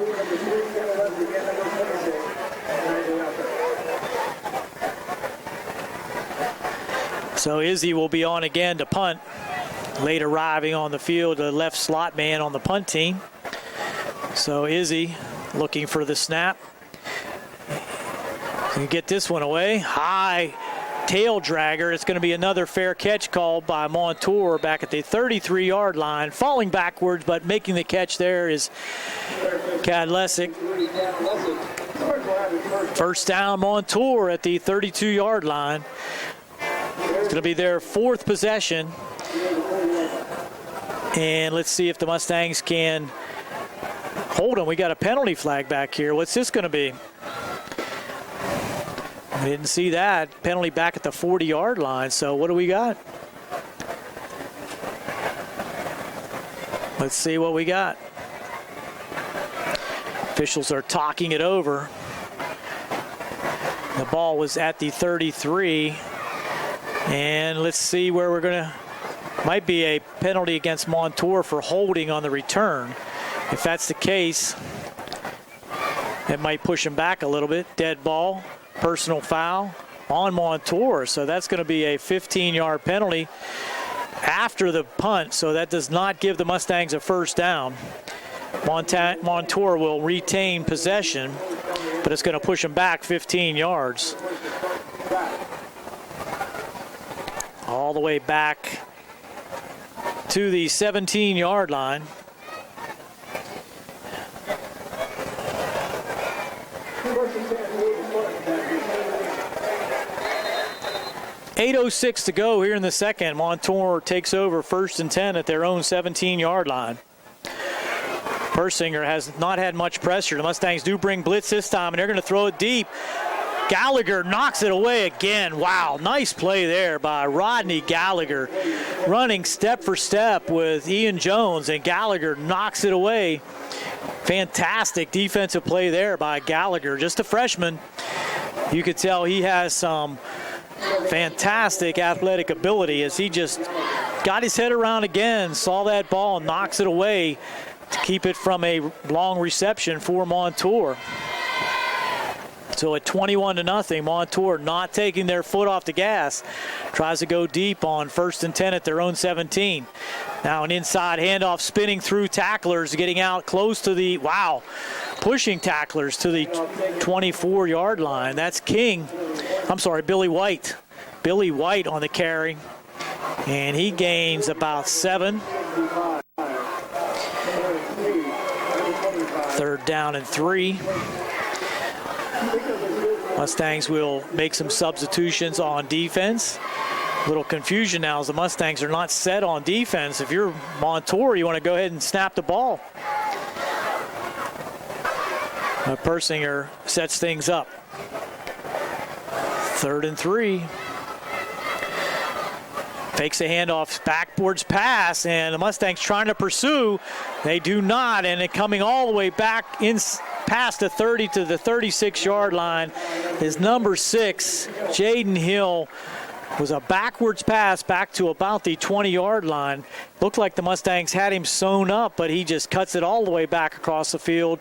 So Izzy will be on again to punt. Late arriving on the field, the left slot man on the punt team. So Izzy looking for the snap. Can get this one away. High tail dragger. It's going to be another fair catch called by Montour back at the 33-yard line. Falling backwards, but making the catch there is Kadlesic. First down, Montour at the 32-yard line. It's going to be their 4th possession. And let's see if the Mustangs can hold them. We got a penalty flag back here. What's this going to be? I didn't see that. Penalty back at the 40-yard line. So what do we got? Let's see what we got. Officials are talking it over. The ball was at the 33. And let's see where we're going to... Might be a penalty against Montour for holding on the return. If that's the case, it might push him back a little bit. Dead ball, personal foul on Montour. So that's going to be a 15-yard penalty after the punt. So that does not give the Mustangs a first down. Montour will retain possession, but it's going to push him back 15 yards. All the way back to the 17-yard line. .806 to go here in the second. Montour takes over 1st and 10 at their own 17-yard line. Persinger has not had much pressure. The Mustangs do bring blitz this time, and they're going to throw it deep. Gallagher knocks it away again. Wow, nice play there by Rodney Gallagher. Running step for step with Ian Jones, and Gallagher knocks it away. Fantastic defensive play there by Gallagher. Just a freshman. You could tell he has some fantastic athletic ability as he just got his head around again, saw that ball, and knocks it away to keep it from a long reception for Montour. So at 21-0, Montour not taking their foot off the gas. Tries to go deep on 1st and 10 at their own 17. Now an inside handoff, spinning through tacklers, getting out close to the, pushing tacklers to the 24-yard line. That's Billy White. Billy White on the carry. And he gains about 7. 3rd down and 3. Mustangs will make some substitutions on defense. A little confusion now as the Mustangs are not set on defense. If you're Montour, you want to go ahead and snap the ball. Persinger sets things up. 3rd and 3. Fakes a handoff, backwards pass, and the Mustangs trying to pursue. They do not, and it coming all the way back in past the 30 to the 36-yard line is number 6, Jaden Hill. Was a backwards pass back to about the 20-yard line. Looked like the Mustangs had him sewn up, but he just cuts it all the way back across the field.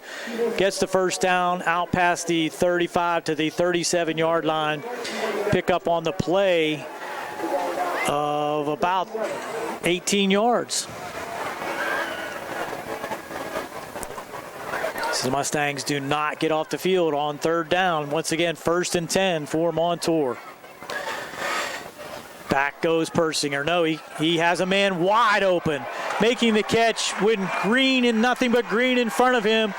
Gets the 1st down out past the 35 to the 37-yard line. Pick up on the play of about 18 yards. So the Mustangs do not get off the field on 3rd down. Once again, 1st and 10 for Montour. Back goes Persinger. No, he has a man wide open. Making the catch with Green and nothing but Green in front of him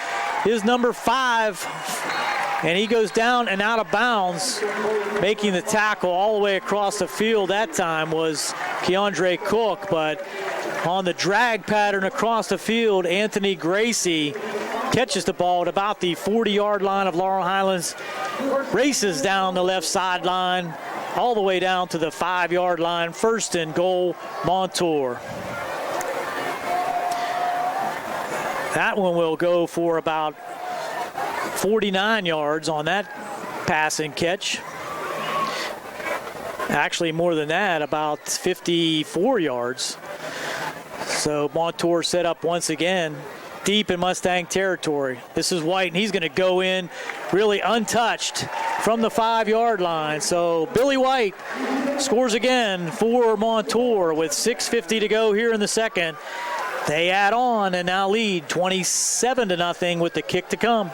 is number 5. And he goes down and out of bounds. Making the tackle all the way across the field that time was Keandre Cook. But on the drag pattern across the field, Anthony Gracie catches the ball at about the 40-yard line of Laurel Highlands. Races down the left sideline, all the way down to the 5-yard line. 1st and goal, Montour. That one will go for about 49 yards on that pass and catch. Actually, more than that, about 54 yards. So Montour set up once again deep in Mustang territory. This is White, and he's going to go in really untouched from the 5-yard line. So Billy White scores again for Montour with 6:50 to go here in the second. They add on and now lead 27-0 with the kick to come.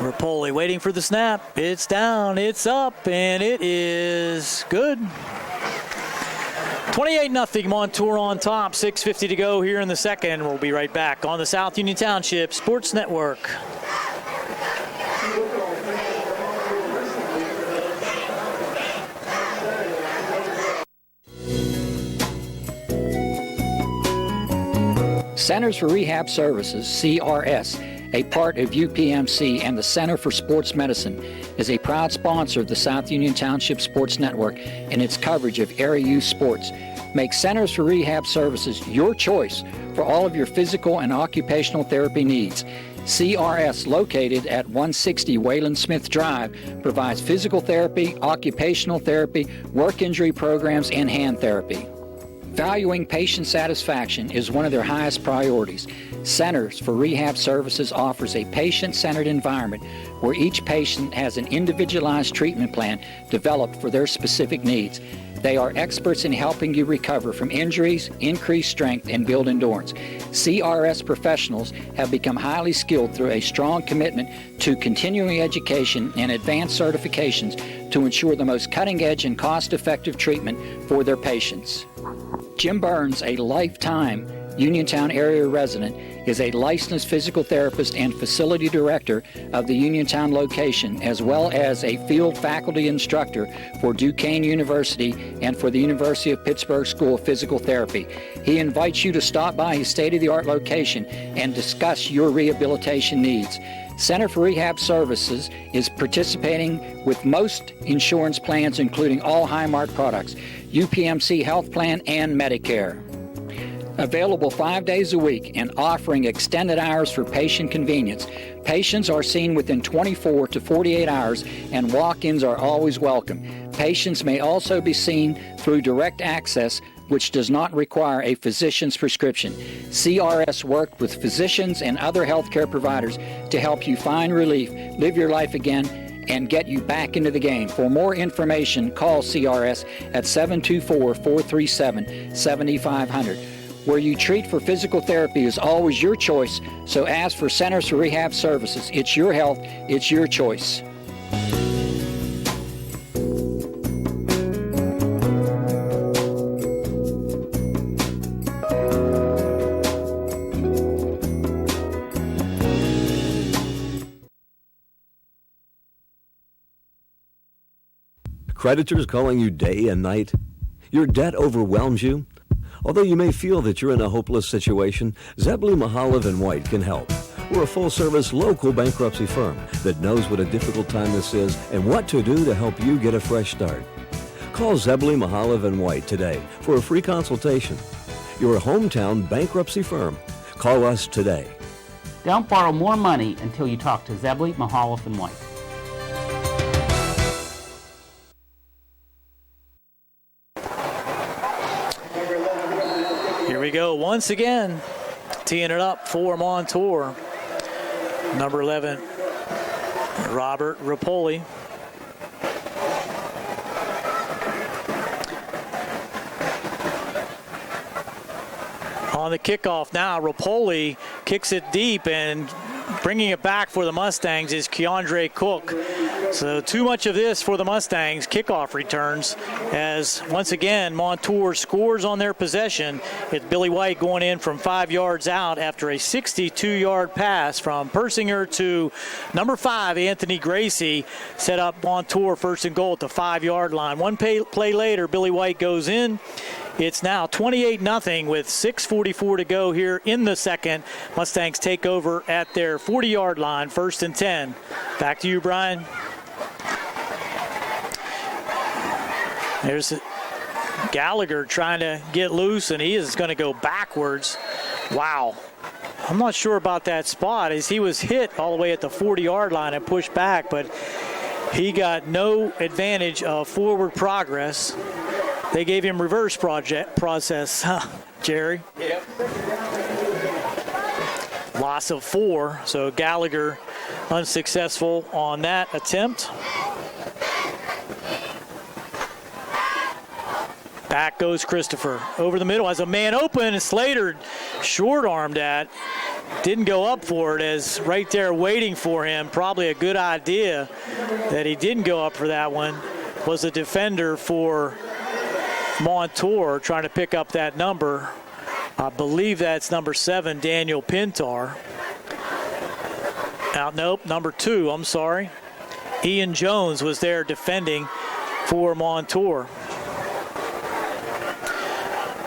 Rapoli waiting for the snap. It's down, it's up, and it is good. 28-0 Montour on top. 6:50 to go here in the second. We'll be right back on the South Union Township Sports Network. Centers for Rehab Services, CRS, a part of UPMC and the Center for Sports Medicine, is a proud sponsor of the South Union Township Sports Network and its coverage of area youth sports. Make Centers for Rehab Services your choice for all of your physical and occupational therapy needs. CRS, located at 160 Wayland Smith Drive, provides physical therapy, occupational therapy, work injury programs, and hand therapy. Valuing patient satisfaction is one of their highest priorities. Centers for Rehab Services offers a patient-centered environment where each patient has an individualized treatment plan developed for their specific needs. They are experts in helping you recover from injuries, increase strength, and build endurance. CRS professionals have become highly skilled through a strong commitment to continuing education and advanced certifications to ensure the most cutting-edge and cost-effective treatment for their patients. Jim Burns, a lifetime Uniontown area resident, is a licensed physical therapist and facility director of the Uniontown location, as well as a field faculty instructor for Duquesne University and for the University of Pittsburgh School of Physical Therapy. He invites you to stop by his state-of-the-art location and discuss your rehabilitation needs. Center for Rehab Services is participating with most insurance plans, including all Highmark products, UPMC Health Plan, and Medicare. Available 5 days a week and offering extended hours for patient convenience. Patients are seen within 24 to 48 hours and walk-ins are always welcome. Patients may also be seen through direct access, which does not require a physician's prescription. CRS worked with physicians and other healthcare providers to help you find relief, live your life again, and get you back into the game. For more information, call CRS at 724-437-7500. Where you treat for physical therapy is always your choice, so ask for Centers for Rehab Services. It's your health, it's your choice. Creditors calling you day and night? Your debt overwhelms you? Although you may feel that you're in a hopeless situation, Zebley, Mahalev & White can help. We're a full-service local bankruptcy firm that knows what a difficult time this is and what to do to help you get a fresh start. Call Zebley, Mahalev & White today for a free consultation. You're a hometown bankruptcy firm. Call us today. Don't borrow more money until you talk to Zebley, Mahalev & White. Here we go once again, teeing it up for Montour. Number 11, Robert Rapoli. On the kickoff now, Rapoli kicks it deep, and bringing it back for the Mustangs is Keandre Cook. So too much of this for the Mustangs. Kickoff returns as once again Montour scores on their possession. It's Billy White going in from 5 yards out after a 62-yard pass from Persinger to number 5, Anthony Gracie, set up Montour first and goal at the 5-yard line. One play later, Billy White goes in. It's now 28-0 with 6:44 to go here in the second. Mustangs take over at their 40-yard line, 1st and 10. Back to you, Brian. There's Gallagher trying to get loose, and he is going to go backwards. Wow. I'm not sure about that spot as he was hit all the way at the 40-yard line and pushed back, but he got no advantage of forward progress. They gave him reverse process, Jerry. Yep. Loss of 4, so Gallagher unsuccessful on that attempt. Back goes Christopher. Over the middle, has a man open, and Slater short-armed at. Didn't go up for it, as right there waiting for him. Probably a good idea that he didn't go up for that one. Was a defender for Montour trying to pick up that number. I believe that's number 7, Daniel Pintar. Nope, number 2, I'm sorry. Ian Jones was there defending for Montour.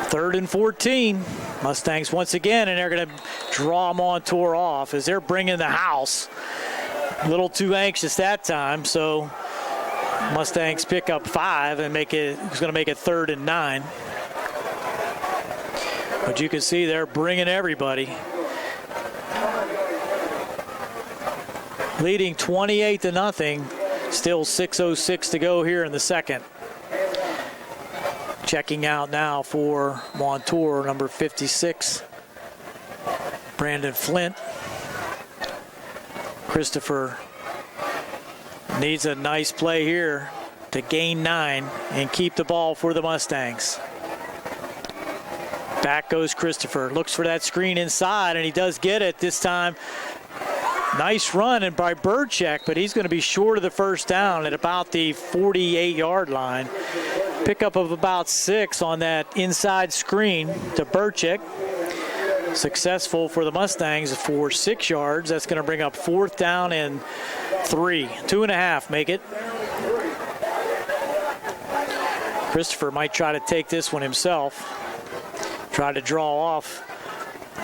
3rd and 14. Mustangs once again, and they're going to draw Montour off as they're bringing the house. A little too anxious that time, so Mustangs pick up 5 and it's going to make it 3rd and 9. But you can see they're bringing everybody. Leading 28-0. Still 6:06 to go here in the second. Checking out now for Montour, number 56, Brandon Flint. Christopher needs a nice play here to gain 9 and keep the ball for the Mustangs. Back goes Christopher. Looks for that screen inside, and he does get it this time. Nice run and by Burchek, but he's going to be short of the first down at about the 48-yard line. Pickup of about 6 on that inside screen to Burchek. Successful for the Mustangs for 6 yards. That's going to bring up 4th down and 3. 2.5 make it. Christopher might try to take this one himself. Try to draw off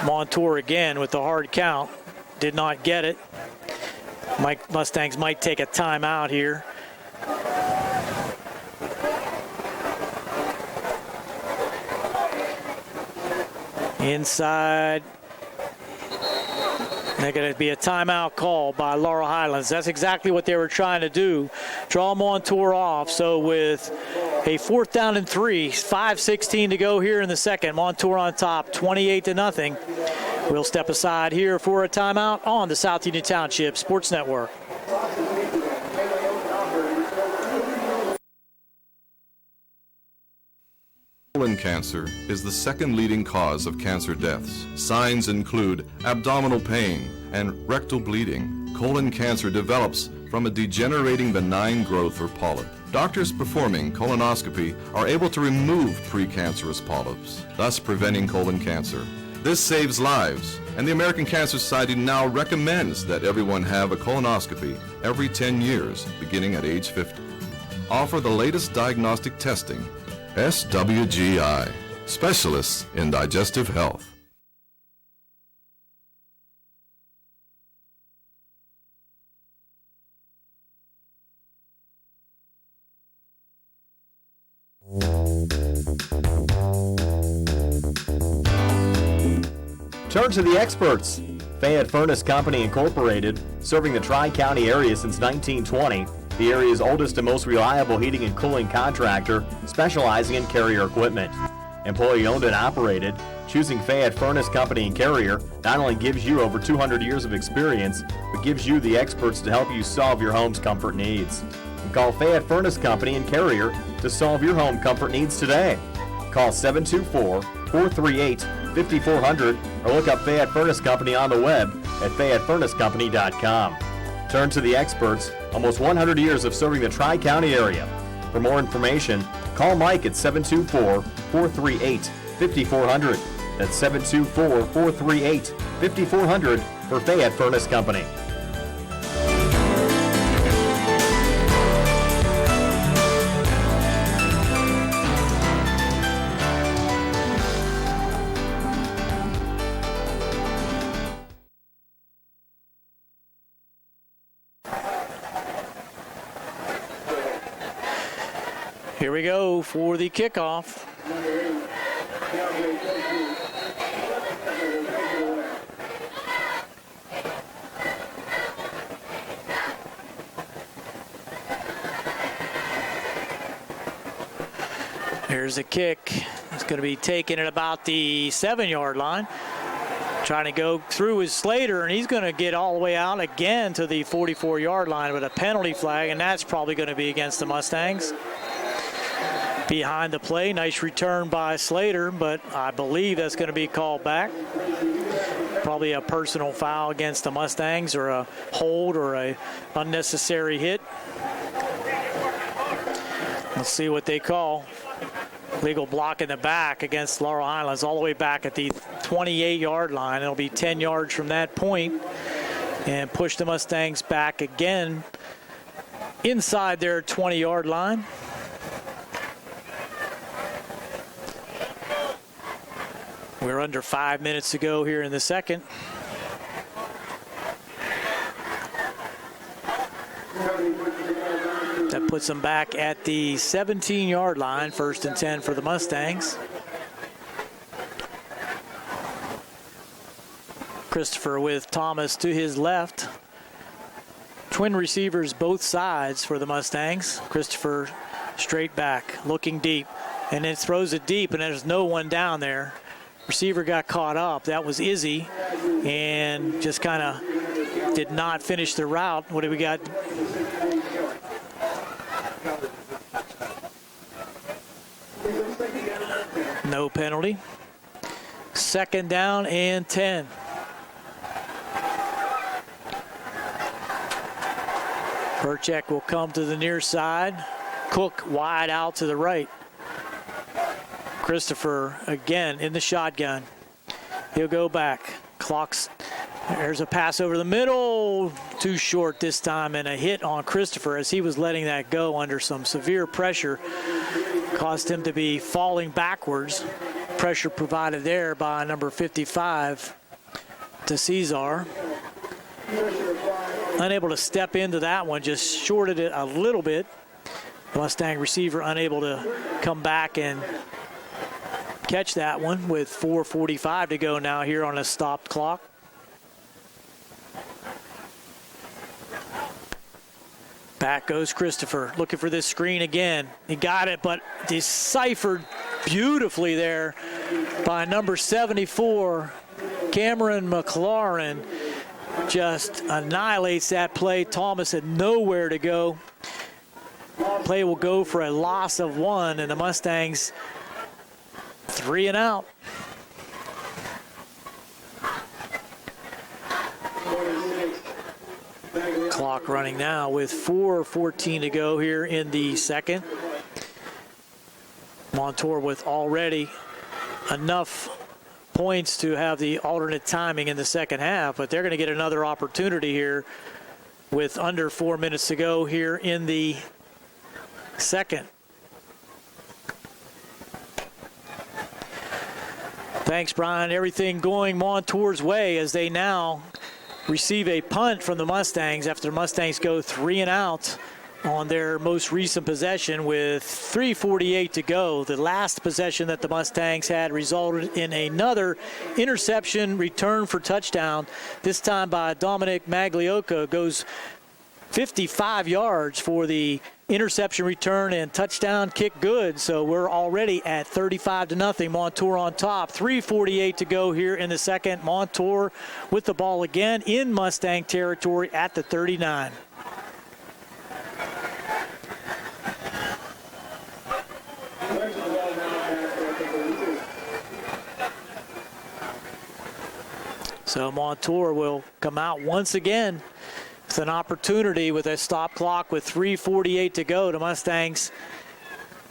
Montour again with the hard count. Did not get it. Mustangs might take a timeout here. Inside. They're going to be a timeout call by Laurel Highlands. That's exactly what they were trying to do, draw Montour off. So with a 4th down and 3, 5:16 to go here in the second. Montour on top, 28-0. We'll step aside here for a timeout on the South Union Township Sports Network. Colon cancer is the second leading cause of cancer deaths. Signs include abdominal pain and rectal bleeding. Colon cancer develops from a degenerating benign growth or polyp. Doctors performing colonoscopy are able to remove precancerous polyps, thus preventing colon cancer. This saves lives, and the American Cancer Society now recommends that everyone have a colonoscopy every 10 years, beginning at age 50. Offer the latest diagnostic testing. SWGI, specialists in digestive health. Turn to the experts. Fayette Furnace Company Incorporated, serving the Tri-County area since 1920. The area's oldest and most reliable heating and cooling contractor, specializing in Carrier equipment. Employee owned and operated, choosing Fayette Furnace Company and Carrier not only gives you over 200 years of experience, but gives you the experts to help you solve your home's comfort needs. Call Fayette Furnace Company and Carrier to solve your home comfort needs today. Call 724-438-5400 or look up Fayette Furnace Company on the web at FayetteFurnaceCompany.com. Turn to the experts, almost 100 years of serving the Tri-County area. For more information, call Mike at 724-438-5400. That's 724-438-5400 for Fayette Furnace Company. Here we go for the kickoff. Here's a kick. It's going to be taken at about the 7-yard line. Trying to go through is Slater, and he's going to get all the way out again to the 44-yard line with a penalty flag, and that's probably going to be against the Mustangs. Behind the play, nice return by Slater, but I believe that's going to be called back. Probably a personal foul against the Mustangs, or a hold, or a unnecessary hit. Let's see what they call. Legal block in the back against Laurel Highlands, all the way back at the 28-yard line. It'll be 10 yards from that point, and push the Mustangs back again inside their 20-yard line. We're under 5 minutes to go here in the second. That puts them back at the 17-yard line, 1st and 10 for the Mustangs. Christopher with Thomas to his left. Twin receivers both sides for the Mustangs. Christopher straight back, looking deep, and then throws it deep, and there's no one down there. Receiver got caught up. That was Izzy, and just kind of did not finish the route. What do we got? No penalty. 2nd down and 10. Perchek will come to the near side. Cook wide out to the right. Christopher again in the shotgun. He'll go back. Clocks. There's a pass over the middle. Too short this time, and a hit on Christopher as he was letting that go under some severe pressure. Caused him to be falling backwards. Pressure provided there by number 55 to Cesar. Unable to step into that one, just shorted it a little bit. Mustang receiver unable to come back and catch that one with 4:45 to go now here on a stopped clock. Back goes Christopher, looking for this screen again. He got it, but deciphered beautifully there by number 74, Cameron McLaurin. Just annihilates that play. Thomas had nowhere to go. Play will go for a loss of 1, and the Mustangs 3 and out. Clock running now with 4:14 to go here in the second. Montour with already enough points to have the alternate timing in the second half, but they're going to get another opportunity here with under 4 minutes to go here in the second. Thanks, Brian. Everything going Montour's way as they now receive a punt from the Mustangs after the Mustangs go 3 and out on their most recent possession with 3:48 to go. The last possession that the Mustangs had resulted in another interception return for touchdown, this time by Dominic Maglioka. Goes 55 yards for the interception return and touchdown kick good. So we're already at 35-0. Montour on top. 3:48 to go here in the second. Montour with the ball again in Mustang territory at the 39. So Montour will come out once again with an opportunity with a stop clock with 3:48 to go. The Mustangs,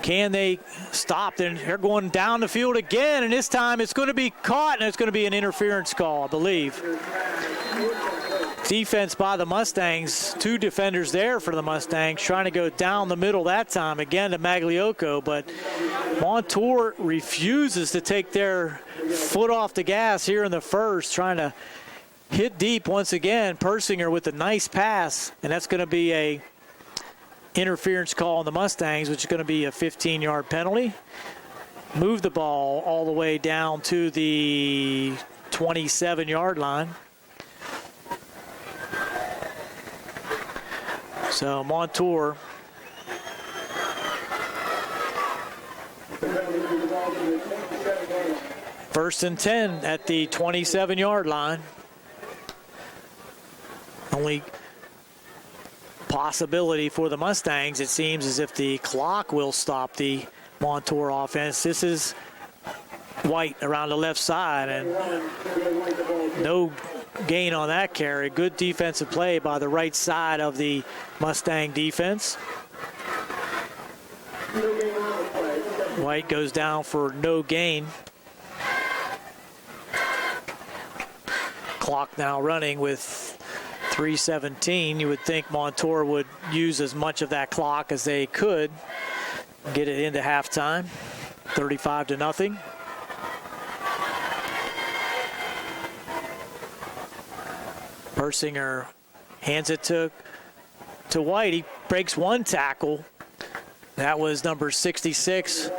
can they stop? They're going down the field again, and this time it's going to be caught, and it's going to be an interference call, I believe. Defense by the Mustangs. 2 defenders there for the Mustangs trying to go down the middle that time again to Magliocco, but Montour refuses to take their foot off the gas here in the first, trying to hit deep once again. Persinger with a nice pass, and that's going to be a interference call on the Mustangs, which is going to be a 15-yard penalty. Move the ball all the way down to the 27-yard line. So Montour first and 10 at the 27-yard line. Only possibility for the Mustangs, it seems, as if the clock will stop the Montour offense. This is White around the left side, and no gain on that carry. Good defensive play by the right side of the Mustang defense. White goes down for no gain. Clock now running with 3:17. You would think Montour would use as much of that clock as they could. Get it into halftime. 35-0. Persinger hands it to White. He breaks one tackle. That was number 66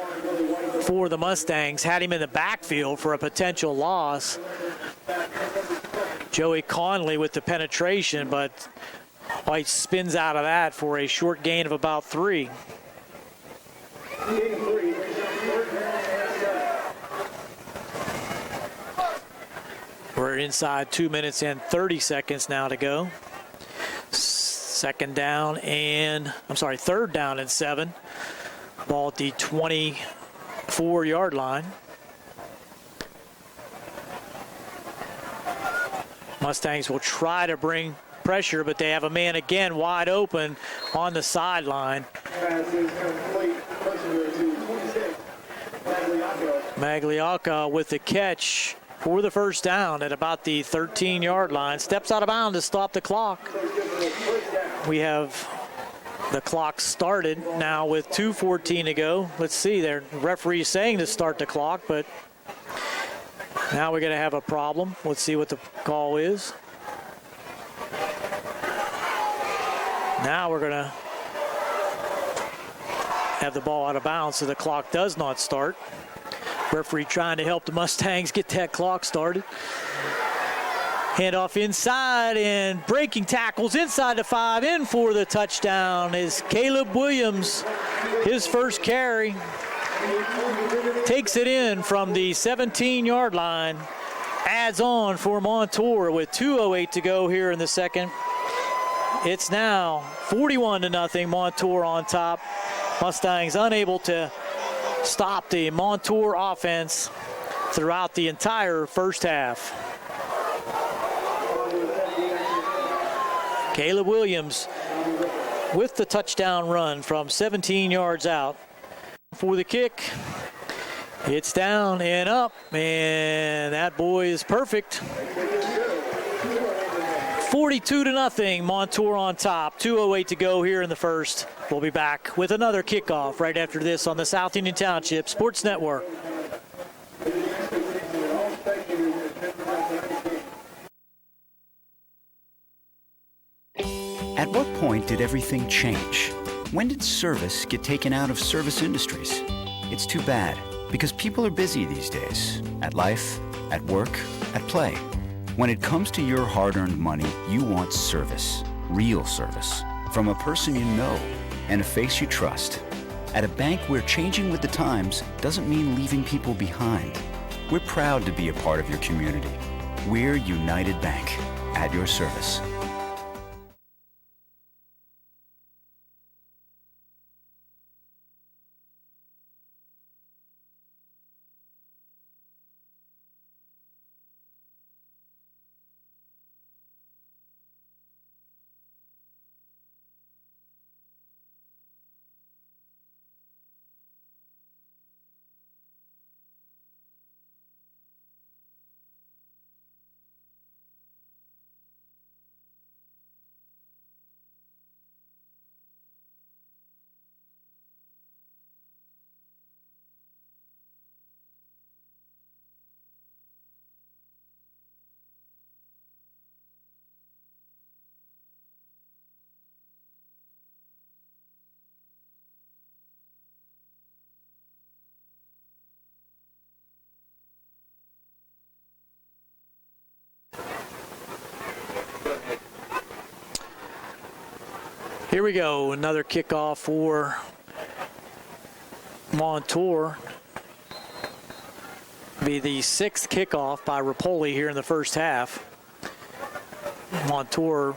for the Mustangs. Had him in the backfield for a potential loss. Joey Conley with the penetration, but White spins out of that for a short gain of about 3. We're inside 2 minutes and 30 seconds now to go. Third down and 7. Ball at the 24-yard line. Mustangs will try to bring pressure, but they have a man again wide open on the sideline. Magliocca with the catch for the first down at about the 13-yard line. Steps out of bounds to stop the clock. We have the clock started now with 2:14 to go. Let's see, the referee is saying to start the clock, but now we're going to have a problem. Let's see what the call is. Now we're going to have the ball out of bounds, so the clock does not start. Referee trying to help the Mustangs get that clock started. Handoff inside and breaking tackles inside the 5. In for the touchdown is Caleb Williams. His first carry. Takes it in from the 17-yard line. Adds on for Montour with 2:08 to go here in the second. It's now 41-0. Montour on top. Mustangs unable to stop the Montour offense throughout the entire first half. Caleb Williams with the touchdown run from 17 yards out. For the kick, it's down and up, and that boy is perfect. 42-0, Montour on top. 2:08 to go here in the first. We'll be back with another kickoff right after this on the South Union Township Sports Network. At what point did everything change? When did service get taken out of service industries? It's too bad, because people are busy these days. At life, at work, at play. When it comes to your hard-earned money, you want service. Real service. From a person you know and a face you trust. At a bank where changing with the times doesn't mean leaving people behind. We're proud to be a part of your community. We're United Bank, at your service. Here we go, another kickoff for Montour. Be the sixth kickoff by Rapoli here in the first half. Montour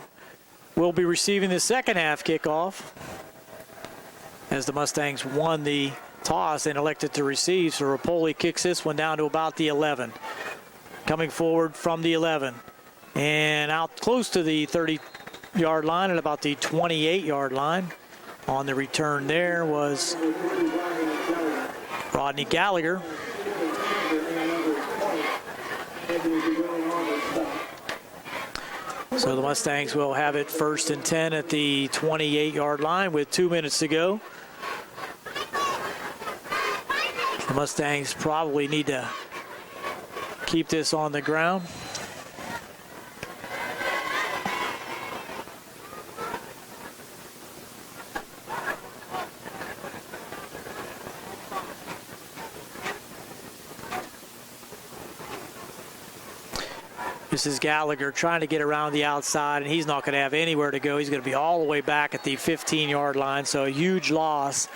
will be receiving the second half kickoff as the Mustangs won the toss and elected to receive. So Rapoli kicks this one down to about the 11. Coming forward from the 11 and out close to the 30-yard line at about the 28-yard line. On the return there was Rodney Gallagher. So the Mustangs will have it 1st and 10 at the 28-yard line with 2 minutes to go. The Mustangs probably need to keep this on the ground. This is Gallagher trying to get around the outside, and he's not going to have anywhere to go. He's going to be all the way back at the 15-yard line, so a huge loss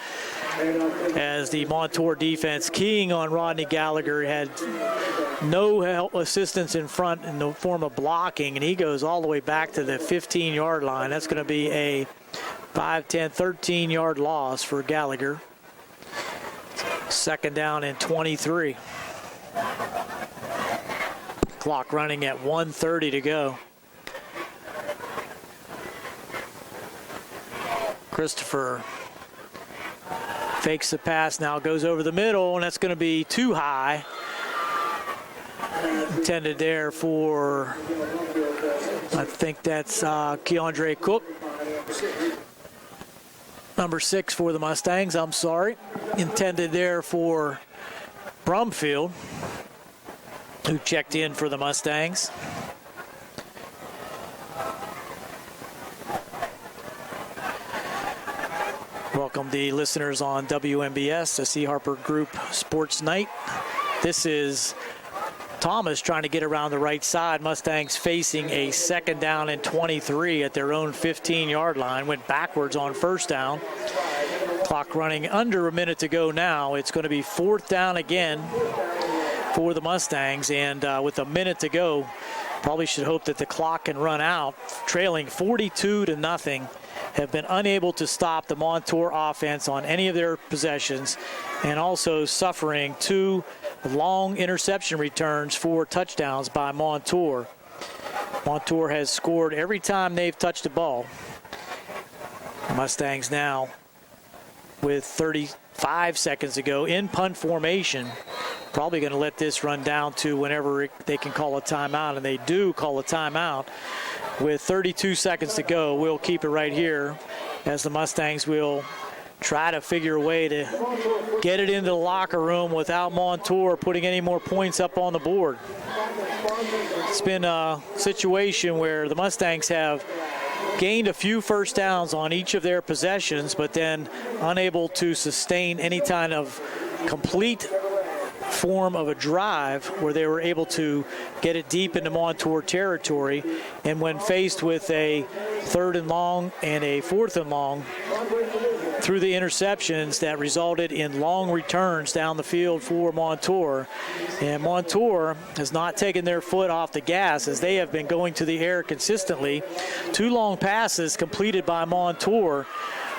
as the Montour defense, keying on Rodney Gallagher, had no help, assistance in front in the form of blocking, and he goes all the way back to the 15-yard line. That's going to be a 5, 10, 13-yard loss for Gallagher. 2nd down and 23. Clock running at 1:30 to go. Christopher fakes the pass, now goes over the middle, and that's going to be too high. Intended there for, I think that's Keandre Cook. Number 6 for the Mustangs, I'm sorry. Intended there for Brumfield, who checked in for the Mustangs. Welcome the listeners on WMBS, the C. Harper Group Sports Night. This is Thomas trying to get around the right side. Mustangs facing a 2nd down and 23 at their own 15-yard line. Went backwards on 1st down. Clock running under a minute to go now. It's going to be 4th down again for the Mustangs. And with a minute to go, probably should hope that the clock can run out. Trailing 42-0. Have been unable to stop the Montour offense on any of their possessions, and also suffering 2 long interception returns for touchdowns by Montour. Montour has scored every time they've touched the ball. Mustangs now with 35 seconds to go in punt formation. Probably going to let this run down to whenever they can call a timeout, and they do call a timeout. With 32 seconds to go, we'll keep it right here as the Mustangs will try to figure a way to get it into the locker room without Montour putting any more points up on the board. It's been a situation where the Mustangs have gained a few first downs on each of their possessions, but then unable to sustain any kind of complete form of a drive where they were able to get it deep into Montour territory. And when faced with a 3rd and long and a 4th and long, through the interceptions that resulted in long returns down the field for Montour. And Montour has not taken their foot off the gas as they have been going to the air consistently. 2 long passes completed by Montour.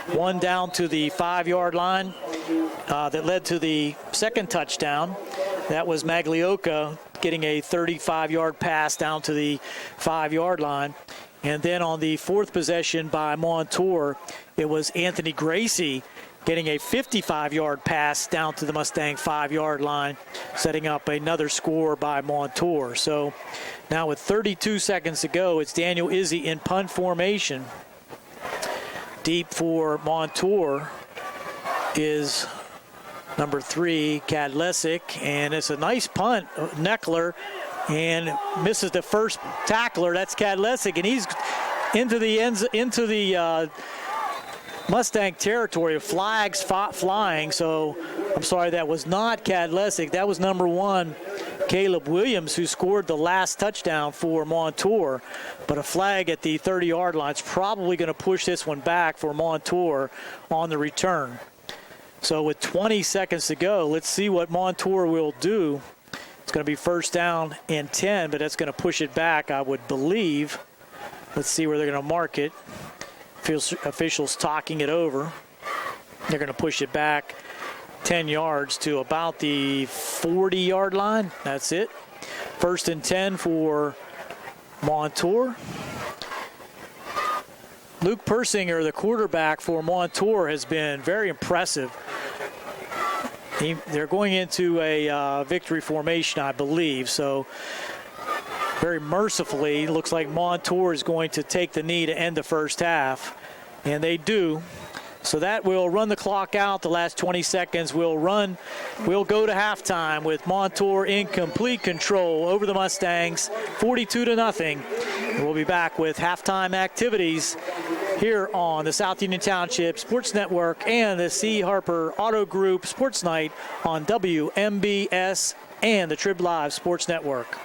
One down to the 5-yard line that led to the 2nd touchdown. That was Maglioka getting a 35-yard pass down to the 5-yard line. And then on the 4th possession by Montour, it was Anthony Gracie getting a 55-yard pass down to the Mustang 5-yard line, setting up another score by Montour. So now with 32 seconds to go, it's Daniel Izzy in punt formation. Deep for Montour is number 3, Kadlesic, and it's a nice punt. Neckler, and misses the first tackler. That's Kadlesic, and he's into the Mustang territory. Flags flying. So I'm sorry, that was not Kadlesic. That was number 1, Caleb Williams, who scored the last touchdown for Montour. But a flag at the 30-yard line is probably going to push this one back for Montour on the return. So with 20 seconds to go, let's see what Montour will do. It's going to be 1st down and 10, but that's going to push it back, I would believe. Let's see where they're going to mark it. Officials talking it over. They're going to push it back 10 yards to about the 40-yard line. That's it. 1st and 10 for Montour. Luke Persinger, the quarterback for Montour, has been very impressive. They're going into a victory formation, I believe. So very mercifully, it looks like Montour is going to take the knee to end the first half. And they do. So that will run the clock out. The last 20 seconds will run. We'll go to halftime with Montour in complete control over the Mustangs, 42-0. And we'll be back with halftime activities here on the South Union Township Sports Network and the C. Harper Auto Group Sports Night on WMBS and the Trib Live Sports Network.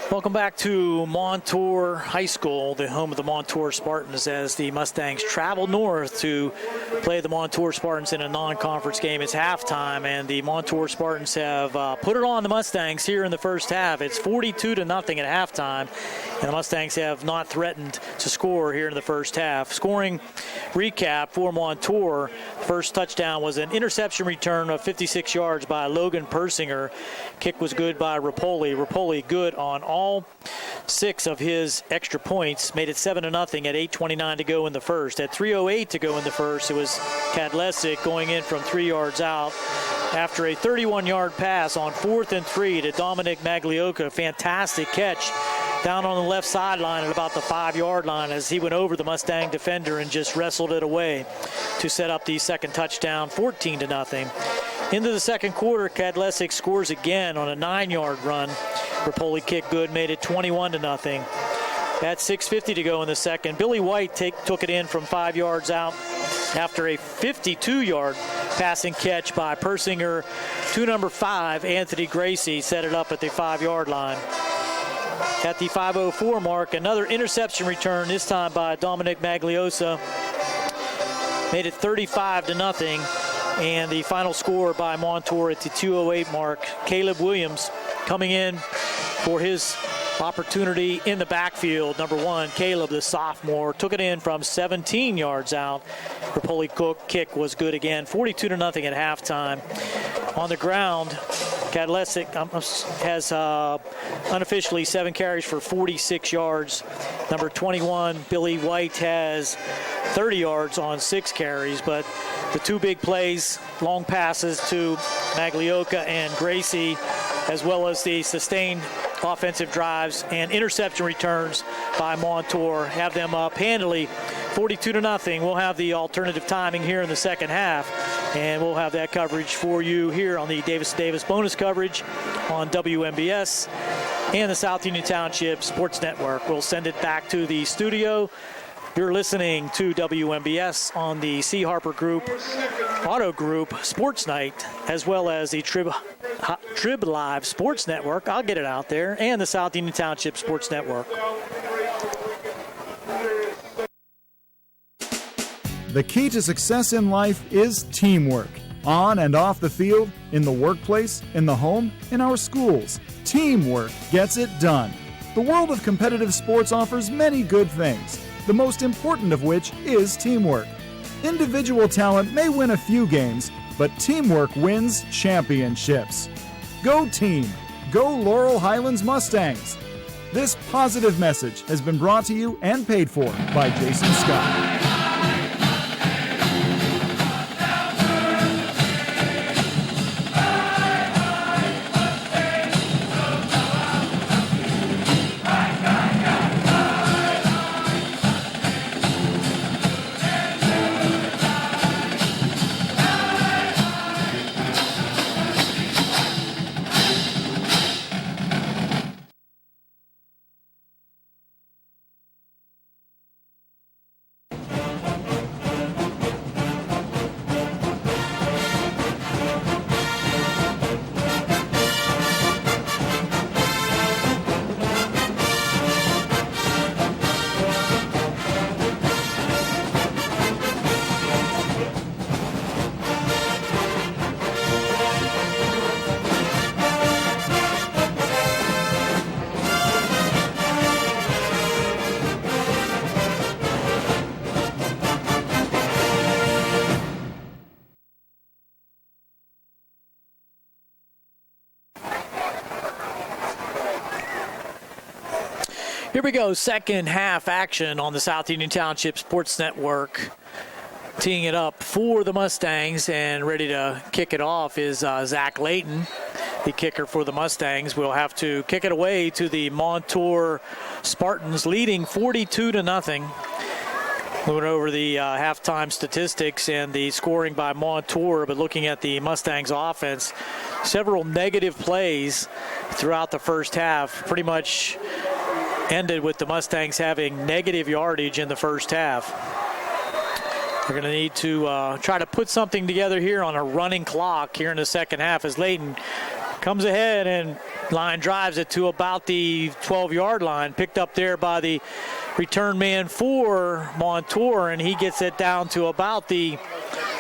Welcome back to Montour High School, the home of the Montour Spartans, as the Mustangs travel north to play the Montour Spartans in a non-conference game. It's halftime, and the Montour Spartans have put it on the Mustangs here in the first half. It's 42-0 at halftime, and the Mustangs have not threatened to score here in the first half. Scoring recap for Montour: first touchdown was an interception return of 56 yards by Logan Persinger. Kick was good by Rapoli. Rapoli good on all 6 of his extra points, made it 7-0 at 8:29 to go in the first. At 3:08 to go in the first, it was Kadlesic going in from 3 yards out after a 31-yard pass on 4th and 3 to Dominic Maglioka. Fantastic catch down on the left sideline at about the 5-yard line as he went over the Mustang defender and just wrestled it away to set up the second touchdown, 14-0. Into the second quarter, Cadlesic scores again on a 9-yard run. Rapoli kicked good, made it 21-0. At 6:50 to go in the second, Billy White took it in from 5 yards out after a 52-yard passing catch by Persinger to number 5, Anthony Gracie, set it up at the 5-yard line. At the 5:04 mark, another interception return, this time by Dominic Magliosa, made it 35-0. And the final score by Montour at the 2:08 mark. Caleb Williams coming in for his opportunity in the backfield. Number 1, Caleb, the sophomore, took it in from 17 yards out. Rapoli kick was good again, 42-0 at halftime. On the ground, Cadlesic has unofficially 7 carries for 46 yards. Number 21, Billy White, has 30 yards on 6 carries, but the 2 big plays, long passes to Maglioka and Gracie, as well as the sustained offensive drives and interception returns by Montour, have them up handily, 42-0. We'll have the alternative timing here in the second half, and we'll have that coverage for you here on the Davis bonus coverage on WMBS and the South Union Township Sports Network. We'll send it back to the studio. You're listening to WMBS on the C. Harper Group, Auto Group Sports Night, as well as the Trib Live Sports Network. I'll get it out there, and the South Union Township Sports Network. The key to success in life is teamwork. On and off the field, in the workplace, in the home, in our schools. Teamwork gets it done. The world of competitive sports offers many good things, the most important of which is teamwork. Individual talent may win a few games, but teamwork wins championships. Go team! Go Laurel Highlands Mustangs! This positive message has been brought to you and paid for by Jason Scott. Here we go, second half action on the South Union Township Sports Network. Teeing it up for the Mustangs and ready to kick it off is Zach Layton, the kicker for the Mustangs. We'll have to kick it away to the Montour Spartans, leading 42-0. Moving over the halftime statistics and the scoring by Montour, but looking at the Mustangs offense, several negative plays throughout the first half, pretty much ended with the Mustangs having negative yardage in the first half. They're going to need to try to put something together here on a running clock here in the second half as Layton comes ahead and line drives it to about the 12-yard line, picked up there by the return man for Montour, and he gets it down to about the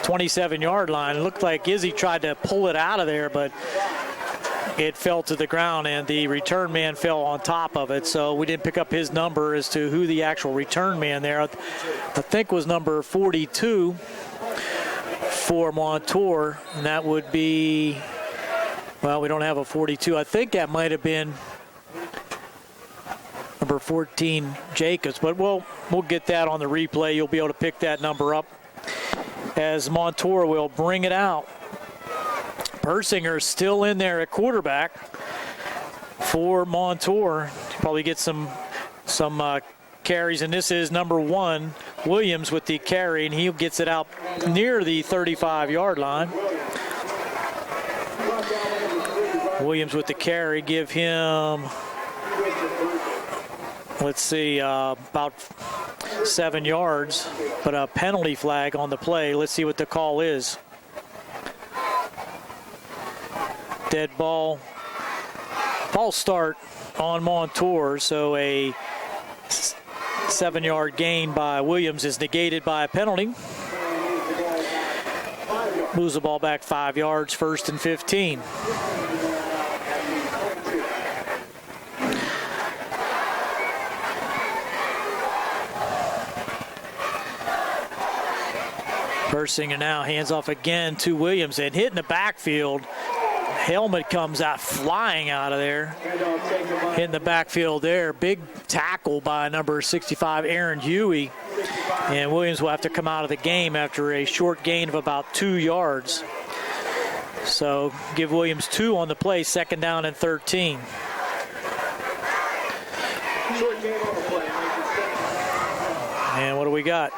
27-yard line. It looked like Izzy tried to pull it out of there, but it fell to the ground, and the return man fell on top of it. So we didn't pick up his number as to who the actual return man there, I think, was number 42 for Montour, and that would be, well, we don't have a 42. I think that might have been number 14, Jacobs, but we'll get that on the replay. You'll be able to pick that number up as Montour will bring it out. Persinger still in there at quarterback. for Montour. Probably get some carries, and this is number 1, Williams with the carry, and he gets it out near the 35-yard line. Williams with the carry, give him, let's see, about 7 yards, but a penalty flag on the play. Let's see what the call is. Dead ball. False start on Montour, so a 7-yard gain by Williams is negated by a penalty. Moves the ball back 5 yards, 1st and 15. Persinger now hands off again to Williams and hitting the backfield. Helmet comes out flying out of there. Hitting the backfield there. Big tackle by number 65, Aaron Huey. And Williams will have to come out of the game after a short gain of about 2 yards. So give Williams 2 on the play, 2nd down and 13. And what do we got?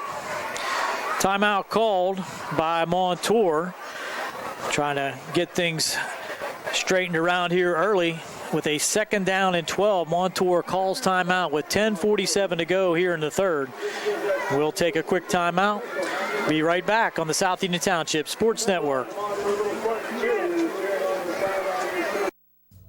Timeout called by Montour. Trying to get things straightened around here early with a 2nd down and 12. Montour calls timeout with 10:47 to go here in the 3rd. We'll take a quick timeout. Be right back on the South Union Township Sports Network.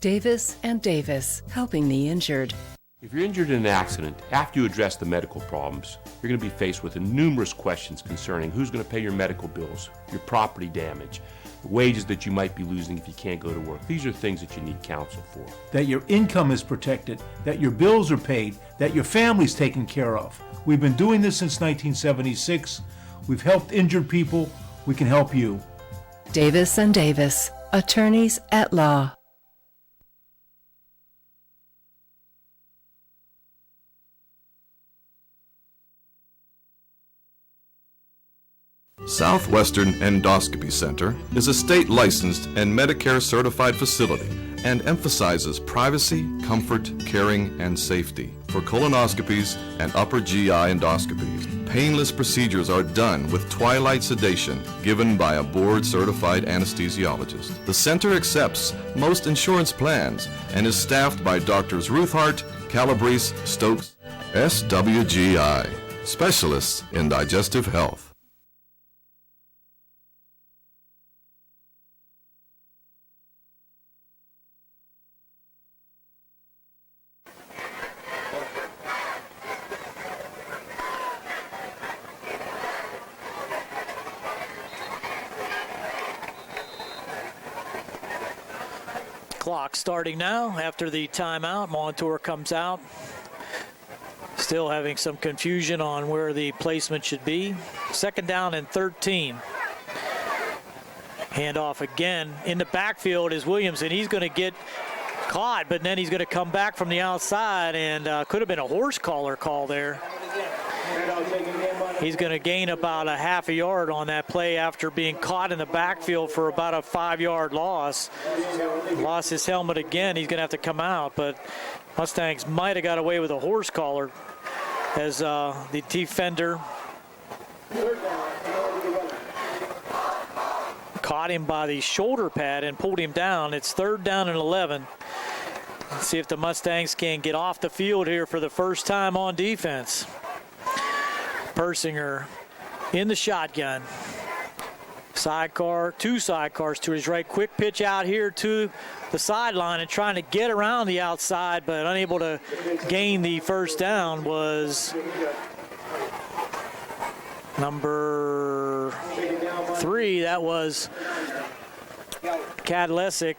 Davis and Davis, helping the injured. If you're injured in an accident, after you address the medical problems, you're going to be faced with numerous questions concerning who's going to pay your medical bills, your property damage, the wages that you might be losing if you can't go to work. These are things that you need counsel for. That your income is protected, that your bills are paid, that your family's taken care of. We've been doing this since 1976. We've helped injured people. We can help you. Davis and Davis, attorneys at law. Southwestern Endoscopy Center is a state-licensed and Medicare-certified facility and emphasizes privacy, comfort, caring, and safety. For colonoscopies and upper GI endoscopies, painless procedures are done with twilight sedation given by a board-certified anesthesiologist. The center accepts most insurance plans and is staffed by Drs. Ruthhart, Calabrese, Stokes, SWGI, specialists in digestive health. Clock starting now after the timeout. Montour comes out. Still having some confusion on where the placement should be. 2nd down and 13. Handoff again. In the backfield is Williams, and he's going to get caught, but then he's going to come back from the outside, and could have been a horse collar call there. He's going to gain about a half a yard on that play after being caught in the backfield for about a 5-yard loss. Lost his helmet again. He's going to have to come out, but Mustangs might have got away with a horse collar as the defender caught him by the shoulder pad and pulled him down. It's 3rd down and 11. Let's see if the Mustangs can get off the field here for the first time on defense. Persinger in the shotgun. Sidecar, 2 sidecars to his right. Quick pitch out here to the sideline and trying to get around the outside, but unable to gain the first down was number 3. That was Kadlesic.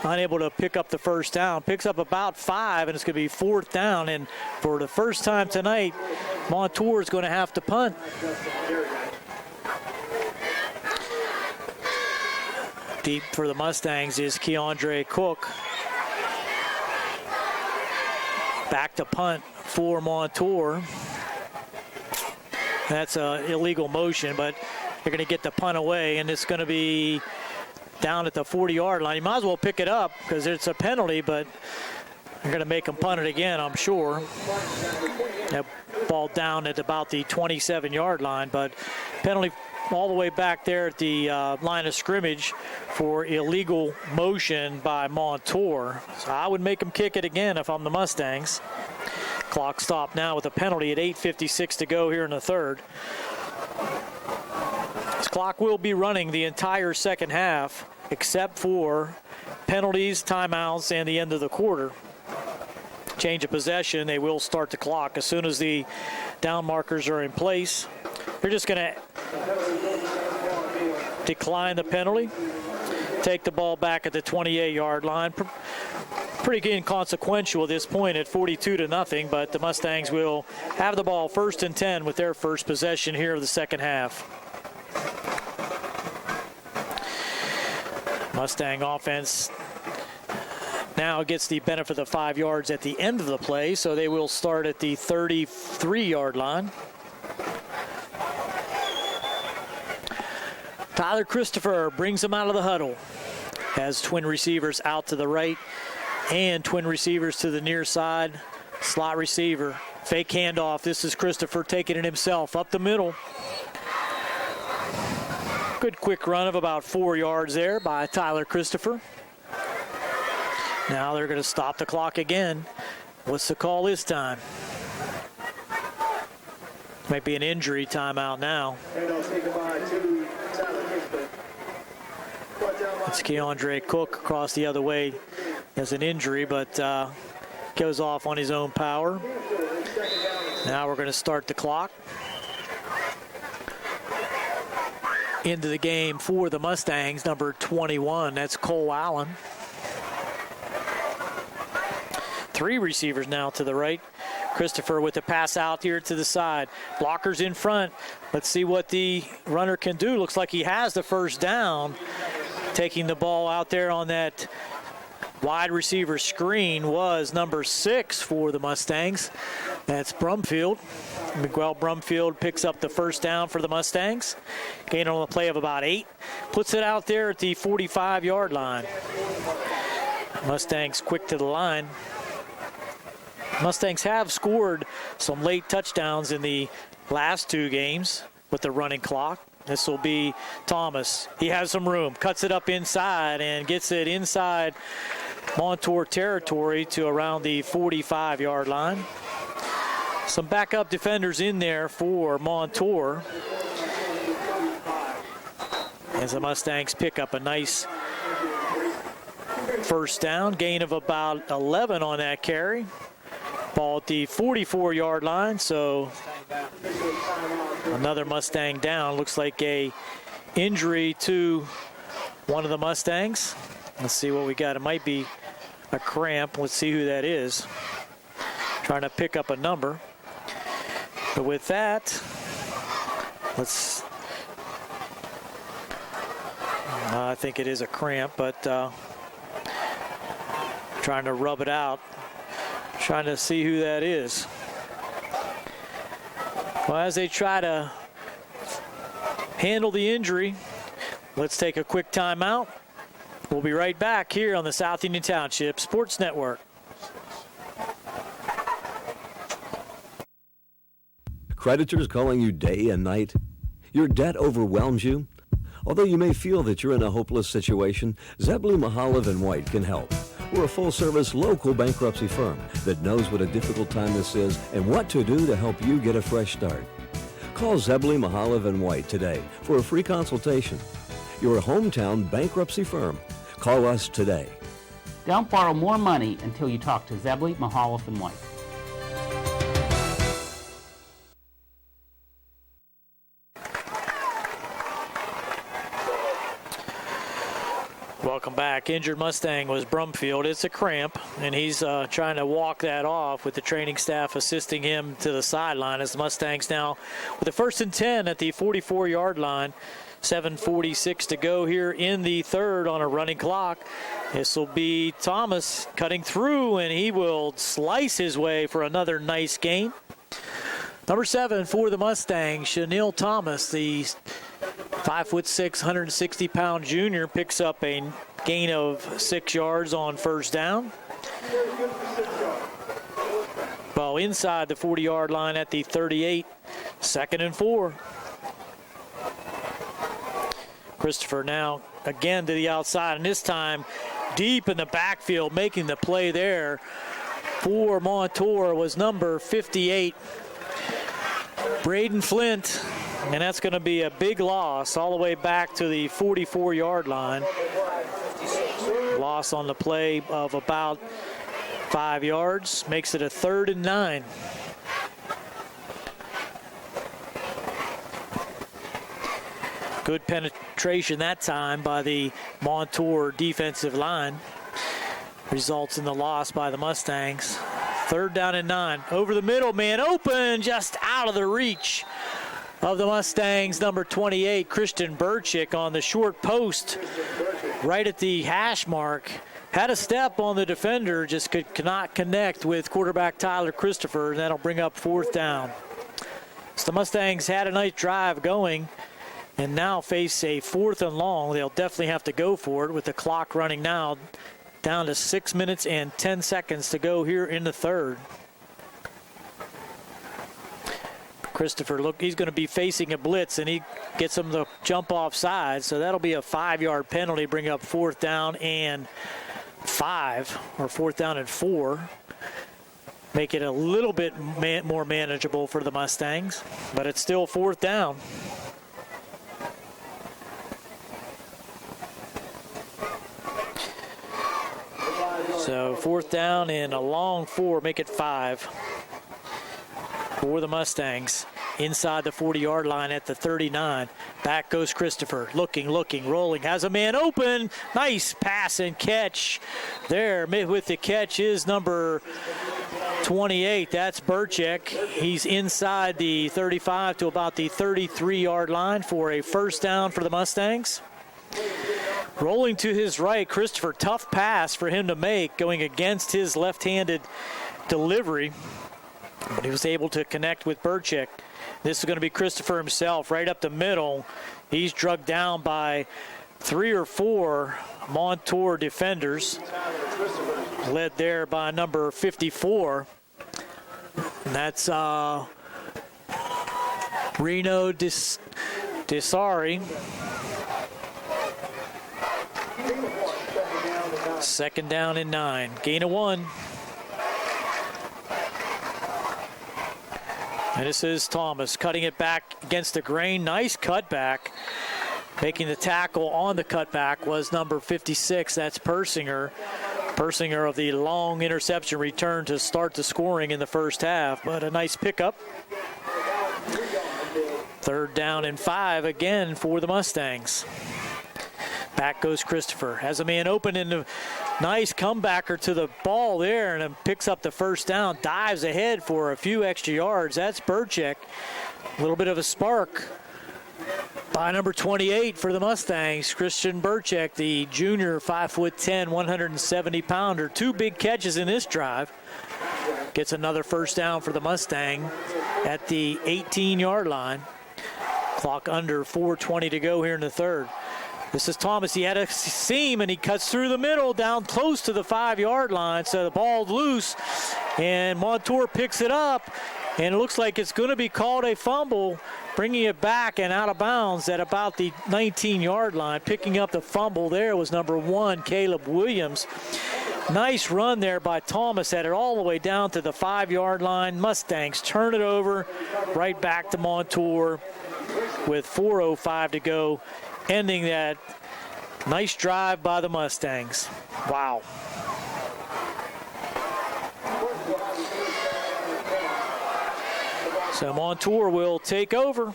Unable to pick up the first down. Picks up about 5, and it's going to be 4th down. And for the first time tonight, Montour is going to have to punt. Deep for the Mustangs is Keandre Cook. Back to punt for Montour. That's an illegal motion, but they're going to get the punt away, and it's going to be down at the 40-yard line. You might as well pick it up because it's a penalty, but They're going to make him punt it again, I'm sure. That ball down at about the 27-yard line, but penalty all the way back there at the line of scrimmage for illegal motion by Montour. So I would make him kick it again if I'm the Mustangs. Clock stopped now with a penalty at 8:56 to go here in the third. This clock will be running the entire second half except for penalties, timeouts, and the end of the quarter. Change of possession, they will start the clock as soon as the down markers are in place. They're just going to decline the penalty, take the ball back at the 28-yard line. Pretty inconsequential at this point at 42-0, but the Mustangs will have the ball 1st and 10 with their first possession here of the second half. Mustang offense now gets the benefit of the 5 yards at the end of the play, so they will start at the 33-yard line. Tyler Christopher brings them out of the huddle. Has twin receivers out to the right and twin receivers to the near side. Slot receiver, fake handoff. This is Christopher taking it himself up the middle. Good quick run of about 4 yards there by Tyler Christopher. Now they're going to stop the clock again. What's the call this time? Might be an injury timeout now. It's Keandre Cook across the other way. Has an injury, but goes off on his own power. Now we're going to start the clock. Into the game for the Mustangs, number 21. That's Cole Allen. 3 receivers now to the right. Christopher with the pass out here to the side. Blockers in front. Let's see what the runner can do. Looks like he has the first down. Taking the ball out there on that wide receiver screen was number 6 for the Mustangs. That's Brumfield. Miguel Brumfield picks up the first down for the Mustangs. Gain on a play of about 8. Puts it out there at the 45-yard line. Mustangs quick to the line. Mustangs have scored some late touchdowns in the last 2 games with the running clock. This will be Thomas. He has some room, cuts it up inside and gets it inside Montour territory to around the 45-yard line. Some backup defenders in there for Montour as the Mustangs pick up a nice first down. Gain of about 11 on that carry. Ball at the 44-yard line, so another Mustang down. Looks like a injury to one of the Mustangs. Let's see what we got. It might be a cramp. Let's see who that is. Trying to pick up a number. But with that, I think it is a cramp, but trying to rub it out. Trying to see who that is. Well, as they try to handle the injury, let's take a quick timeout. We'll be right back here on the South Union Township Sports Network. Creditors calling you day and night? Your debt overwhelms you? Although you may feel that you're in a hopeless situation, Zebley, Mahalev & White can help. We're a full-service local bankruptcy firm that knows what a difficult time this is and what to do to help you get a fresh start. Call Zebley, Mahalev & White today for a free consultation. Your hometown bankruptcy firm. Call us today. Don't borrow more money until you talk to Zebley, Mahalev & White. Welcome back. Injured Mustang was Brumfield. It's a cramp, and he's trying to walk that off with the training staff assisting him to the sideline as the Mustangs now with the 1st and 10 at the 44-yard line. 7:46 to go here in the third on a running clock. This will be Thomas cutting through, and he will slice his way for another nice gain. Number 7 for the Mustangs, Chanel Thomas, the 5'6", 160-pound junior, picks up a gain of 6 yards on first down. Ball inside the 40-yard line at the 38. 2nd and 4. Christopher now again to the outside, and this time deep in the backfield, making the play there for Montour was number 58, Braden Flint, and that's going to be a big loss all the way back to the 44-yard line. Loss on the play of about 5 yards, makes it a 3rd and 9. Good penetration that time by the Montour defensive line. Results in the loss by the Mustangs. 3rd down and 9. Over the middle, man open, just out of the reach of the Mustangs. Number 28, Christian Burchick, on the short post right at the hash mark. Had a step on the defender, just could not connect with quarterback Tyler Christopher, and that'll bring up 4th down. So the Mustangs had a nice drive going, and now face a 4th and long. They'll definitely have to go for it with the clock running now down to 6 minutes and 10 seconds to go here in the 3rd. Christopher, look, he's going to be facing a blitz, and he gets him to jump off side, so that'll be a 5-yard penalty, bring up 4th down and 5, or 4th down and 4. Make it a little bit more manageable for the Mustangs, but it's still 4th down. So 4th down and a long 4, make it 5 for the Mustangs. Inside the 40-yard line at the 39. Back goes Christopher. Looking, rolling. Has a man open. Nice pass and catch. There with the catch is number 28. That's Burchick. He's inside the 35 to about the 33-yard line for a 1st down for the Mustangs. Rolling to his right, Christopher. Tough pass for him to make, going against his left-handed delivery. But he was able to connect with Burchick. This is going to be Christopher himself right up the middle. He's drugged down by 3 or 4 Montour defenders, led there by number 54. And that's Reno Desari. 2nd down and 9. Gain of 1. And this is Thomas cutting it back against the grain. Nice cutback. Making the tackle on the cutback was number 56. That's Persinger. Persinger of the long interception return to start the scoring in the first half. But a nice pickup. 3rd down and 5 again for the Mustangs. Back goes Christopher. Has a man open in the nice comebacker to the ball there, and then picks up the 1st down. Dives ahead for a few extra yards. That's Burchick. A little bit of a spark by number 28 for the Mustangs. Christian Burchick, the junior 5'10", 170-pounder. 2 big catches in this drive. Gets another 1st down for the Mustang at the 18-yard line. Clock under 4:20 to go here in the 3rd. This is Thomas. He had a seam, and he cuts through the middle down close to the 5-yard line. So the ball's loose, and Montour picks it up, and it looks like it's going to be called a fumble, bringing it back and out of bounds at about the 19-yard line. Picking up the fumble there was number 1, Caleb Williams. Nice run there by Thomas. Had it all the way down to the 5-yard line. Mustangs turn it over right back to Montour with 4:05 to go, ending that nice drive by the Mustangs. Wow. So Montour will take over.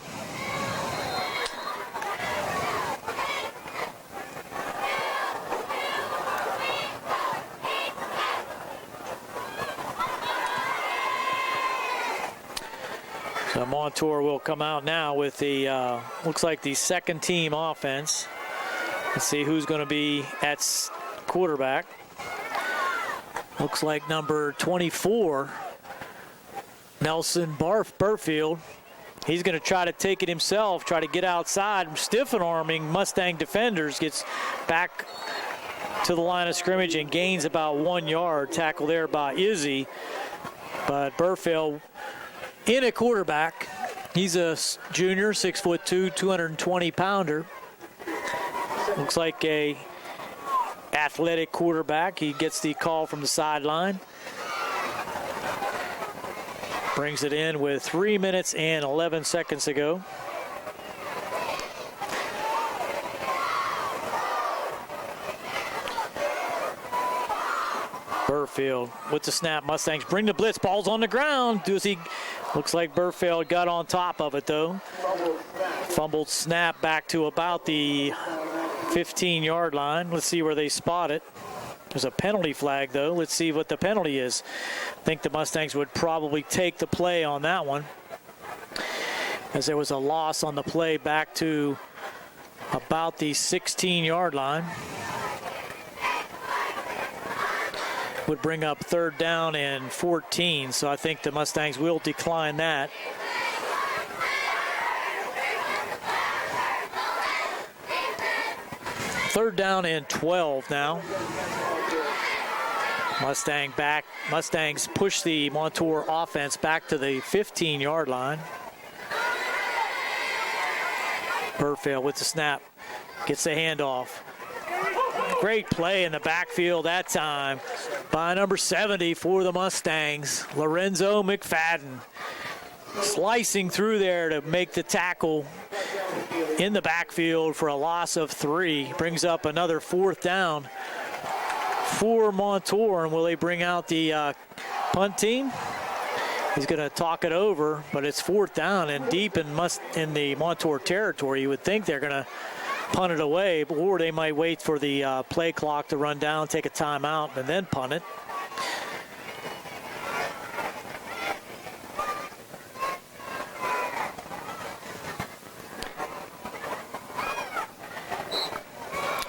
So Montour will come out now with the, looks like the 2nd team offense. Let's see who's going to be at quarterback. Looks like number 24, Nelson Burfield. He's going to try to take it himself, try to get outside, stiff-arming Mustang defenders, gets back to the line of scrimmage and gains about 1 yard. Tackle there by Izzy. But Burfield in a quarterback. He's a junior, 6'2", 220-pounder. Looks like a athletic quarterback. He gets the call from the sideline. Brings it in with 3 minutes and 11 seconds to go. Burfield with the snap. Mustangs bring the blitz. Ball's on the ground. Looks like Burfield got on top of it, though. Fumbled snap back to about the 15-yard line. Let's see where they spot it. There's a penalty flag, though. Let's see what the penalty is. I think the Mustangs would probably take the play on that one, as there was a loss on the play back to about the 16-yard line. Would bring up 3rd down and 14, so I think the Mustangs will decline that. Third down and 12 now. Mustangs push the Montour offense back to the 15-yard line. Burfield with the snap. Gets the handoff. Great play in the backfield that time by number 70 for the Mustangs, Lorenzo McFadden. Slicing through there to make the tackle in the backfield for a loss of 3. Brings up another 4th down for Montour. And will they bring out the punt team? He's going to talk it over, but it's 4th down and deep in the Montour territory. You would think they're going to punt it away, or they might wait for the play clock to run down, take a timeout, and then punt it.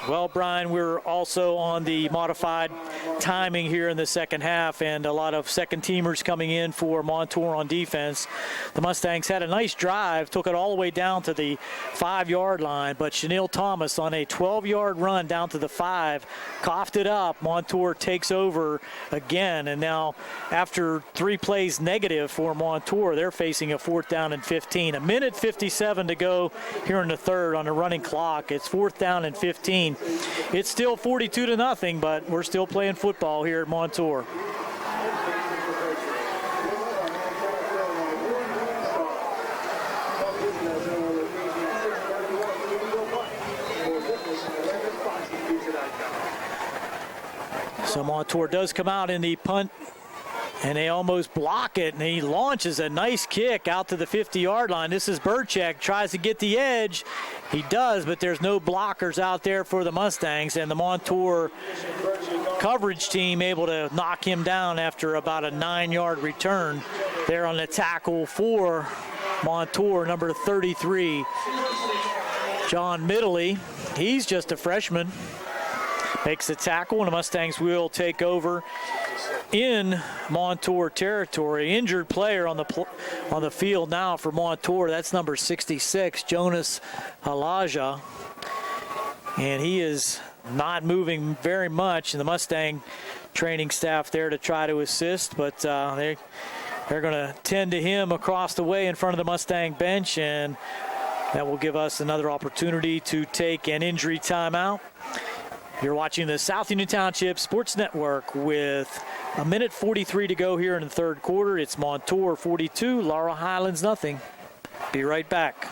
Well, Brian, we're also on the modified timing here in the second half, and a lot of second-teamers coming in for Montour on defense. The Mustangs had a nice drive, took it all the way down to the 5-yard line, but Chanel Thomas on a 12-yard run down to the 5 coughed it up. Montour takes over again, and now after 3 plays negative for Montour, they're facing a 4th down and 15. A minute 57 to go here in the third on the running clock. It's 4th down and 15. It's still 42-0, but we're still playing football here at Montour. So Montour does come out in the punt, and they almost block it, and he launches a nice kick out to the 50-yard line. This is Burchek, tries to get the edge. He does, but there's no blockers out there for the Mustangs, and the Montour coverage team able to knock him down after about a 9-yard return there on the tackle for Montour, number 33, John Middley. He's just a freshman. Makes the tackle, and the Mustangs will take over in Montour territory. Injured player on the field now for Montour. That's number 66, Jonas Halaja. And he is not moving very much, and the Mustang training staff there to try to assist, but they're going to tend to him across the way in front of the Mustang bench, and that will give us another opportunity to take an injury timeout. You're watching the South Union Township Sports Network with a minute 43 to go here in the third quarter. It's Montour 42, Laurel Highlands nothing. Be right back.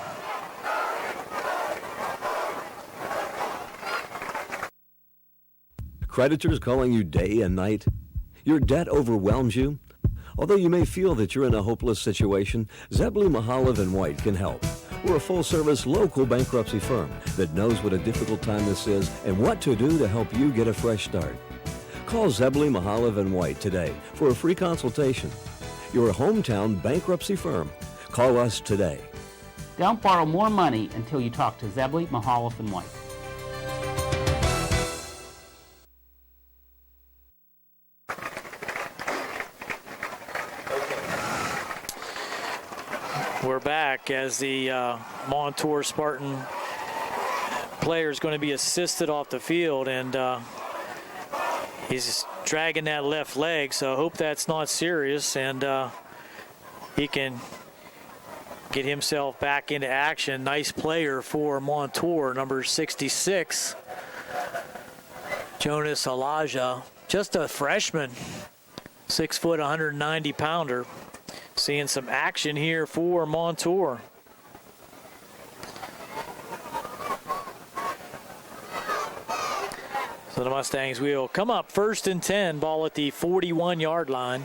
Creditors calling you day and night? Your debt overwhelms you? Although you may feel that you're in a hopeless situation, Zebley, Mahalev & White can help. We're a full-service local bankruptcy firm that knows what a difficult time this is and what to do to help you get a fresh start. Call Zebley, Mahalev & White today for a free consultation. Your hometown bankruptcy firm. Call us today. Don't borrow more money until you talk to Zebley, Mahalev & White. We're back as the Montour Spartan player is going to be assisted off the field, and he's dragging that left leg, so I hope that's not serious, and he can get himself back into action. Nice player for Montour, number 66, Jonas Alaja, just a freshman, 6 foot, 190 pounder. Seeing some action here for Montour. So the Mustangs will come up 1st and 10, ball at the 41-yard line.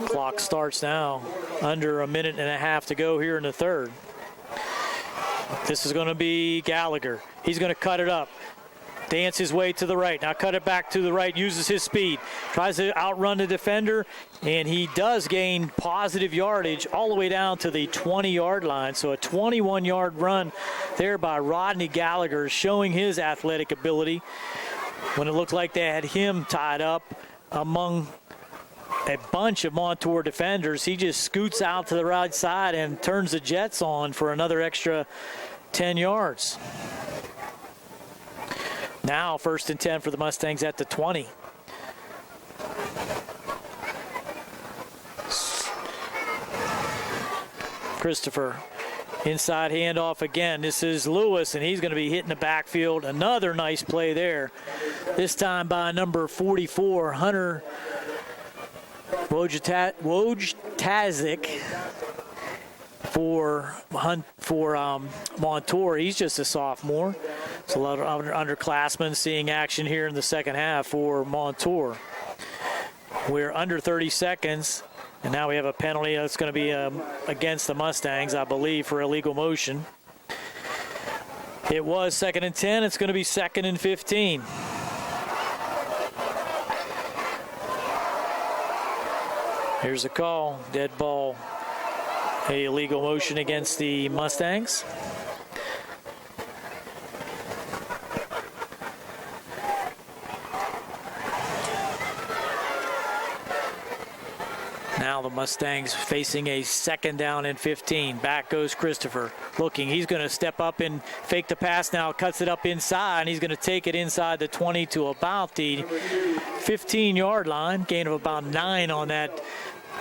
Clock starts now, under a minute and a half to go here in the third. This is going to be Gallagher. He's going to cut it up. Dance his way to the right. Now cut it back to the right, uses his speed. Tries to outrun the defender, and he does gain positive yardage all the way down to the 20-yard line. So a 21-yard run there by Rodney Gallagher, showing his athletic ability. When it looked like they had him tied up among a bunch of Montour defenders, he just scoots out to the right side and turns the Jets on for another extra 10 yards. Now 1st and 10 for the Mustangs at the 20. Christopher, inside handoff again. This is Lewis, and he's going to be hitting the backfield. Another nice play there. This time by number 44, Hunter Wojtaszek for Montour. He's just a sophomore. So a lot of underclassmen seeing action here in the second half for Montour. We're under 30 seconds, and now we have a penalty that's going to be against the Mustangs, I believe, for illegal motion. It was 2nd and 10. It's going to be 2nd and 15. Here's a call. Dead ball. A illegal motion against the Mustangs. Now the Mustangs facing a 2nd down and 15. Back goes Christopher. Looking, he's going to step up and fake the pass now. Cuts it up inside, and he's going to take it inside the 20 to about the 15-yard line. Gain of about 9 on that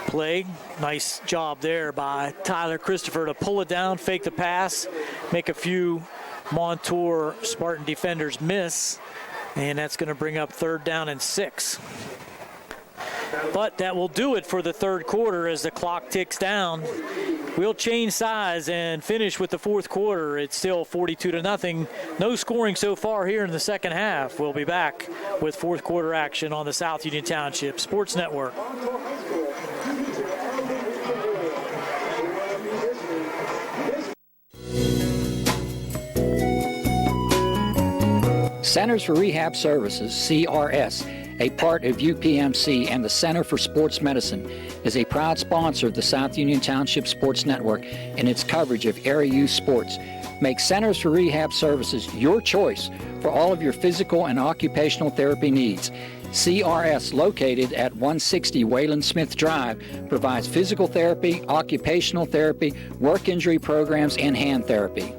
play. Nice job there by Tyler Christopher to pull it down, fake the pass, make a few Montour Spartan defenders miss, and that's going to bring up 3rd down and 6. But that will do it for the third quarter as the clock ticks down. We'll change sides and finish with the fourth quarter. It's still 42-0. No scoring so far here in the second half. We'll be back with fourth quarter action on the South Union Township Sports Network. Centers for Rehab Services, CRS, a part of UPMC and the Center for Sports Medicine, is a proud sponsor of the South Union Township Sports Network and its coverage of area youth sports. Make Centers for Rehab Services your choice for all of your physical and occupational therapy needs. CRS, located at 160 Wayland Smith Drive, provides physical therapy, occupational therapy, work injury programs, and hand therapy.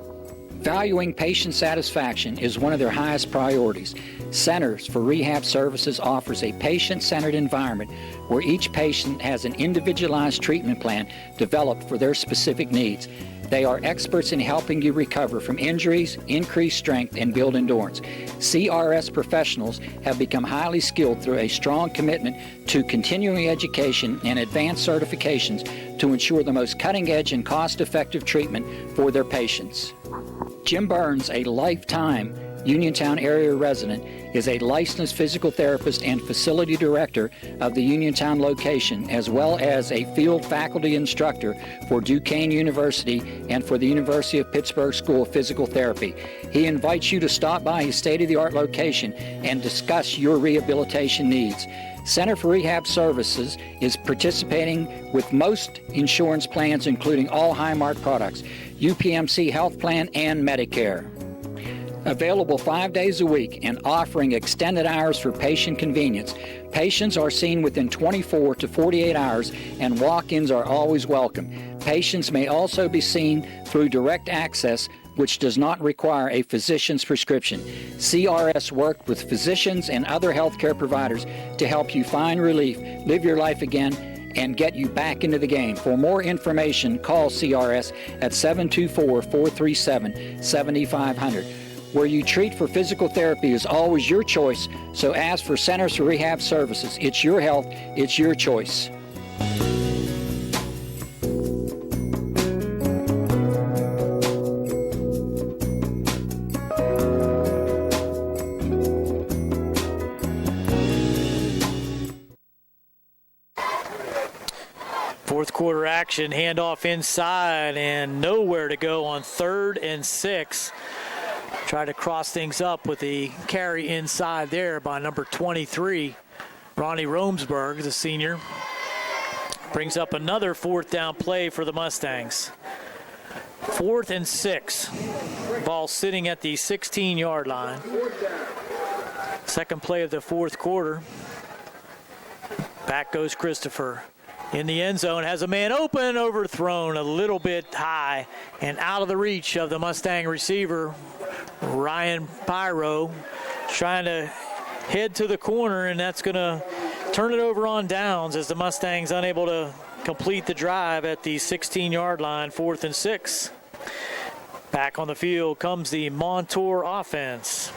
Valuing patient satisfaction is one of their highest priorities. Centers for Rehab Services offers a patient-centered environment where each patient has an individualized treatment plan developed for their specific needs. They are experts in helping you recover from injuries, increase strength, and build endurance. CRS professionals have become highly skilled through a strong commitment to continuing education and advanced certifications to ensure the most cutting-edge and cost-effective treatment for their patients. Jim Burns, a lifetime Uniontown area resident, is a licensed physical therapist and facility director of the Uniontown location, as well as a field faculty instructor for Duquesne University and for the University of Pittsburgh School of Physical Therapy. He invites you to stop by his state-of-the-art location and discuss your rehabilitation needs. Center for Rehab Services is participating with most insurance plans, including all Highmark products, UPMC Health Plan, and Medicare. Available 5 days a week and offering extended hours for patient convenience. Patients are seen within 24 to 48 hours, and walk-ins are always welcome. Patients may also be seen through direct access which does not require a physician's prescription. CRS worked with physicians and other healthcare providers to help you find relief, live your life again, and get you back into the game. For more information, call CRS at 724-437-7500. Where you treat for physical therapy is always your choice, so ask for Centers for Rehab Services. It's your health, it's your choice. Fourth quarter action, handoff inside, and nowhere to go on 3rd and 6. Try to cross things up with the carry inside there by number 23, Ronnie Romsberg, the senior. Brings up another 4th down play for the Mustangs. 4th and 6. Ball sitting at the 16-yard line. Second play of the fourth quarter. Back goes Christopher. In the end zone, has a man open, overthrown a little bit high and out of the reach of the Mustang receiver, Ryan Pyro, trying to head to the corner, and that's going to turn it over on downs as the Mustangs unable to complete the drive at the 16-yard line, 4th and 6. Back on the field comes the Montour offense.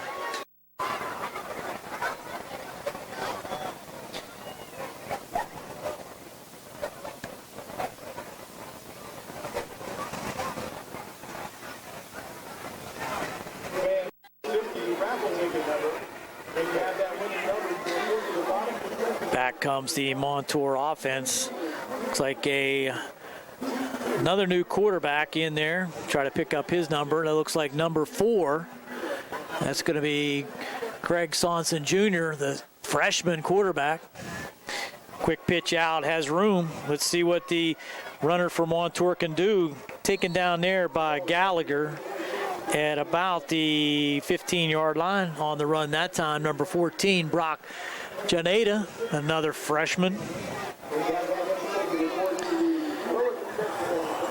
Back comes the Montour offense. Looks like another new quarterback in there. Try to pick up his number. That looks like number 4. That's going to be Craig Sonson Jr., the freshman quarterback. Quick pitch out, has room. Let's see what the runner for Montour can do. Taken down there by Gallagher at about the 15-yard line on the run that time. Number 14, Brock Janeda, another freshman.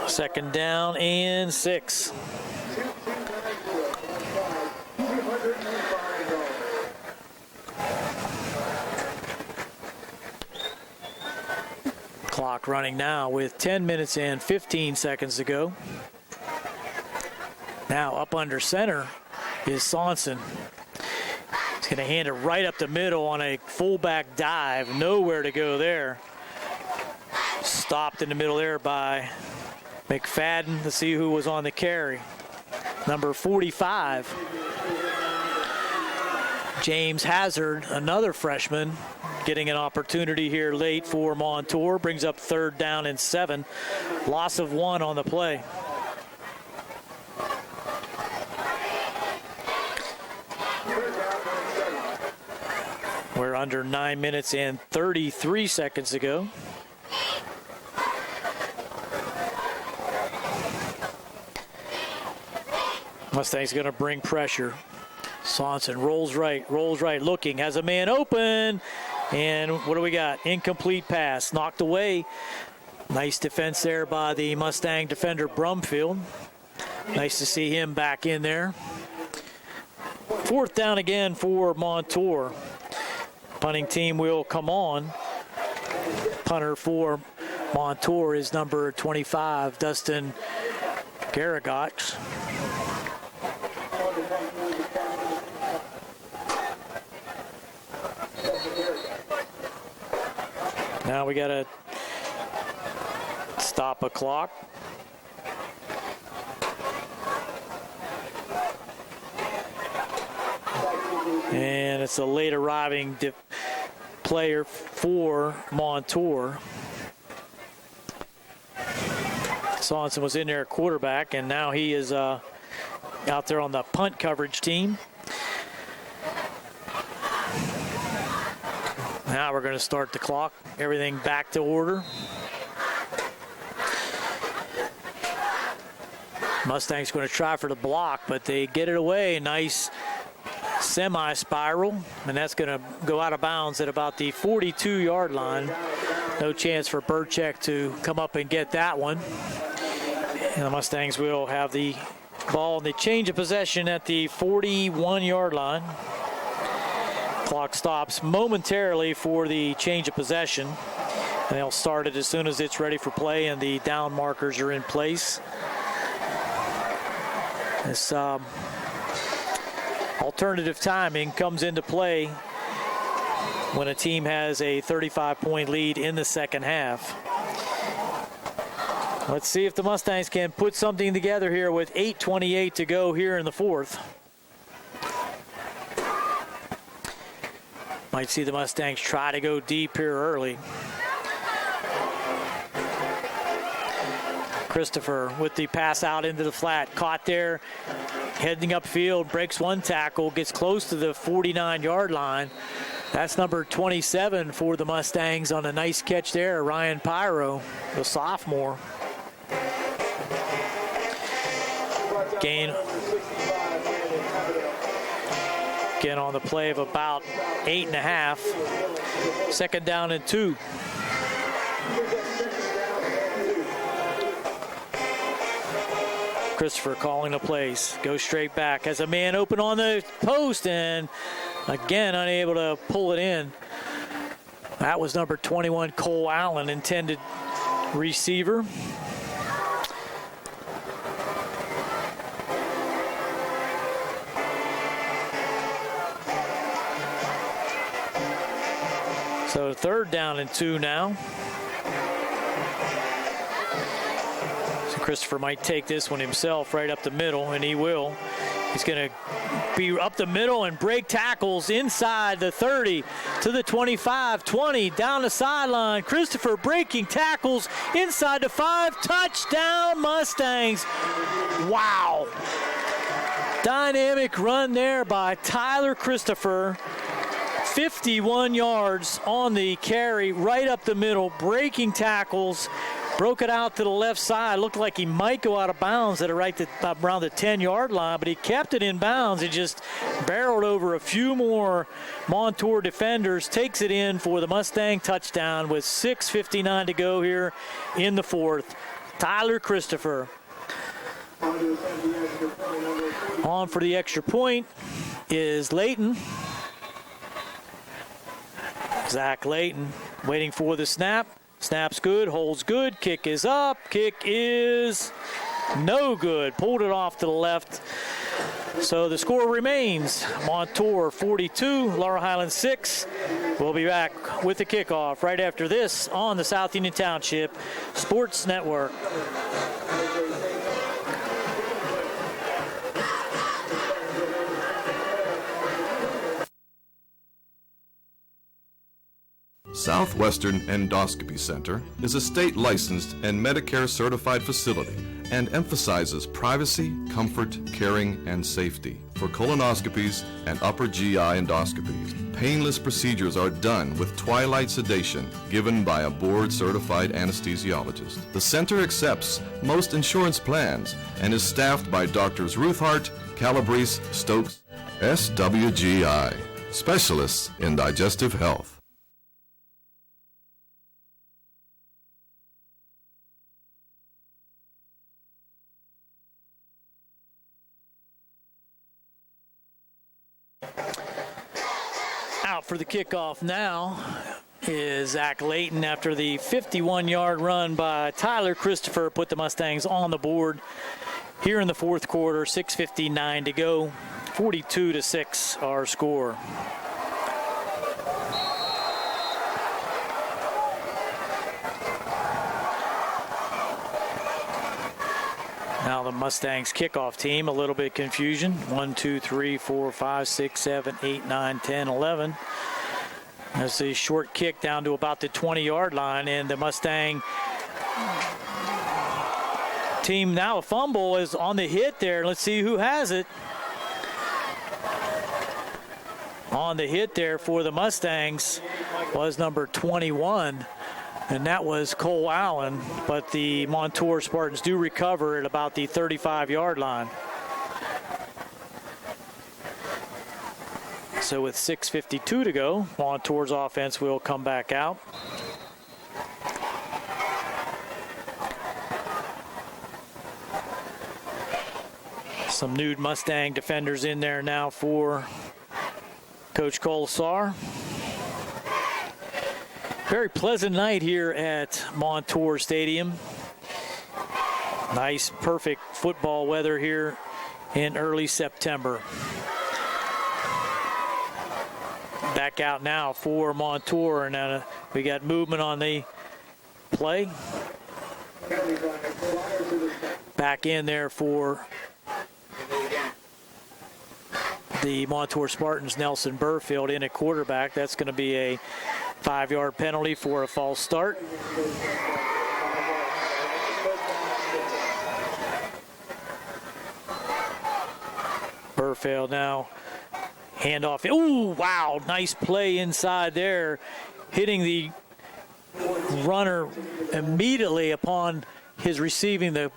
Second down and 6. Clock running now with 10 minutes and 15 seconds to go. Now up under center is Sonson. He's going to hand it right up the middle on a fullback dive. Nowhere to go there. Stopped in the middle there by McFadden. Let's see who was on the carry. Number 45. James Hazard, another freshman, getting an opportunity here late for Montour. Brings up 3rd down and 7. Loss of 1 on the play. We're under 9 minutes and 33 seconds to go. Mustang's going to bring pressure. Sonson rolls right, looking, has a man open, and what do we got? Incomplete pass, knocked away. Nice defense there by the Mustang defender, Brumfield. Nice to see him back in there. 4th down again for Montour. Punting team will come on. Punter for Montour is number 25, Dustin Garrigot. Now we got to stop a clock. And it's a late arriving player for Montour. Sonson was in there at quarterback, and now he is out there on the punt coverage team. Now we're going to start the clock. Everything back to order. Mustang's going to try for the block, but they get it away. Nice semi-spiral, and that's going to go out of bounds at about the 42-yard line. No chance for Burchek to come up and get that one. And the Mustangs will have the Ball on the change of possession at the 41-yard line. Clock stops momentarily for the change of possession. And they'll start it as soon as it's ready for play and the down markers are in place. This alternative timing comes into play when a team has a 35-point lead in the second half. Let's see if the Mustangs can put something together here with 8:28 to go here in the fourth. Might see the Mustangs try to go deep here early. Christopher with the pass out into the flat, caught there, heading upfield, breaks one tackle, gets close to the 49-yard line. That's number 27 for the Mustangs on a nice catch there, Ryan Pyro, the sophomore. Gain again on the play of about 8.5. Second down and 2. Christopher calling the plays. Goes straight back. Has a man open on the post and again unable to pull it in. That was number 21, Cole Allen, intended receiver. So third down and 2 now. So Christopher might take this one himself right up the middle, and he will. He's going to be up the middle and break tackles inside the 30 to the 25, 20, down the sideline. Christopher breaking tackles inside the 5. Touchdown Mustangs. Wow. Dynamic run there by Tyler Christopher. 51 yards on the carry, right up the middle, breaking tackles, broke it out to the left side. Looked like he might go out of bounds at around the 10-yard line, but he kept it in bounds. He just barreled over a few more Montour defenders, takes it in for the Mustang touchdown with 6:59 to go here in the fourth. Tyler Christopher on for the extra point is Layton. Zach Layton waiting for the snap. Snap's good, holds good, kick is up, kick is no good. Pulled it off to the left. So the score remains Montour 42, Laurel Highlands 6. We'll be back with the kickoff right after this on the South Union Township Sports Network. Southwestern Endoscopy Center is a state-licensed and Medicare-certified facility and emphasizes privacy, comfort, caring, and safety. For colonoscopies and upper GI endoscopies, painless procedures are done with twilight sedation given by a board-certified anesthesiologist. The center accepts most insurance plans and is staffed by Doctors Ruthhart, Calabrese, Stokes, SWGI, specialists in digestive health. Out for the kickoff now is Zach Layton after the 51-yard run by Tyler Christopher put the Mustangs on the board here in the fourth quarter. 6:59 to go. 42-6 our score. Now the Mustangs kickoff team, a little bit confusion. 1, 2, 3, 4, 5, 6, 7, 8, 9, 10, 11. That's a short kick down to about the 20-yard line, and the Mustang team now a fumble is on the hit there. Let's see who has it. On the hit there for the Mustangs was number 21. And that was Cole Allen, but the Montour Spartans do recover at about the 35-yard line. So with 6:52 to go, Montour's offense will come back out. Some nude Mustang defenders in there now for Coach Colasar. Very pleasant night here at Montour Stadium. Nice, perfect football weather here in early September. Back out now for Montour, and we got movement on the play. Back in there for the Montour Spartans, Nelson Burfield in at quarterback. That's going to be a 5-yard penalty for a false start. Burfield now handoff. Ooh, wow, nice play inside there, hitting the runner immediately upon his receiving the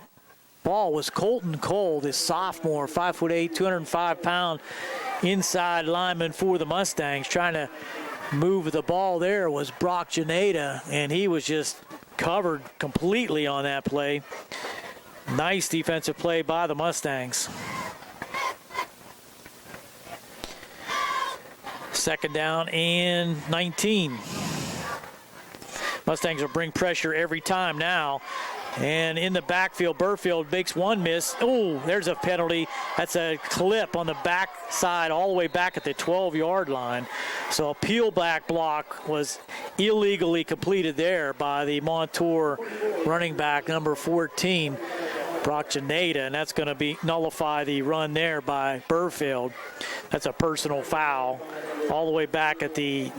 ball was Colton Cole, this sophomore, 5'8", 205-pound inside lineman for the Mustangs. Trying to move the ball there was Brock Janeda, and he was just covered completely on that play. Nice defensive play by the Mustangs. Second down and 19. Mustangs will bring pressure every time now. And in the backfield, Burfield makes one miss. Oh, there's a penalty. That's a clip on the back side all the way back at the 12-yard line. So a peel back block was illegally completed there by the Montour running back, number 14, Brock Janeda, and that's going to be nullify the run there by Burfield. That's a personal foul all the way back at the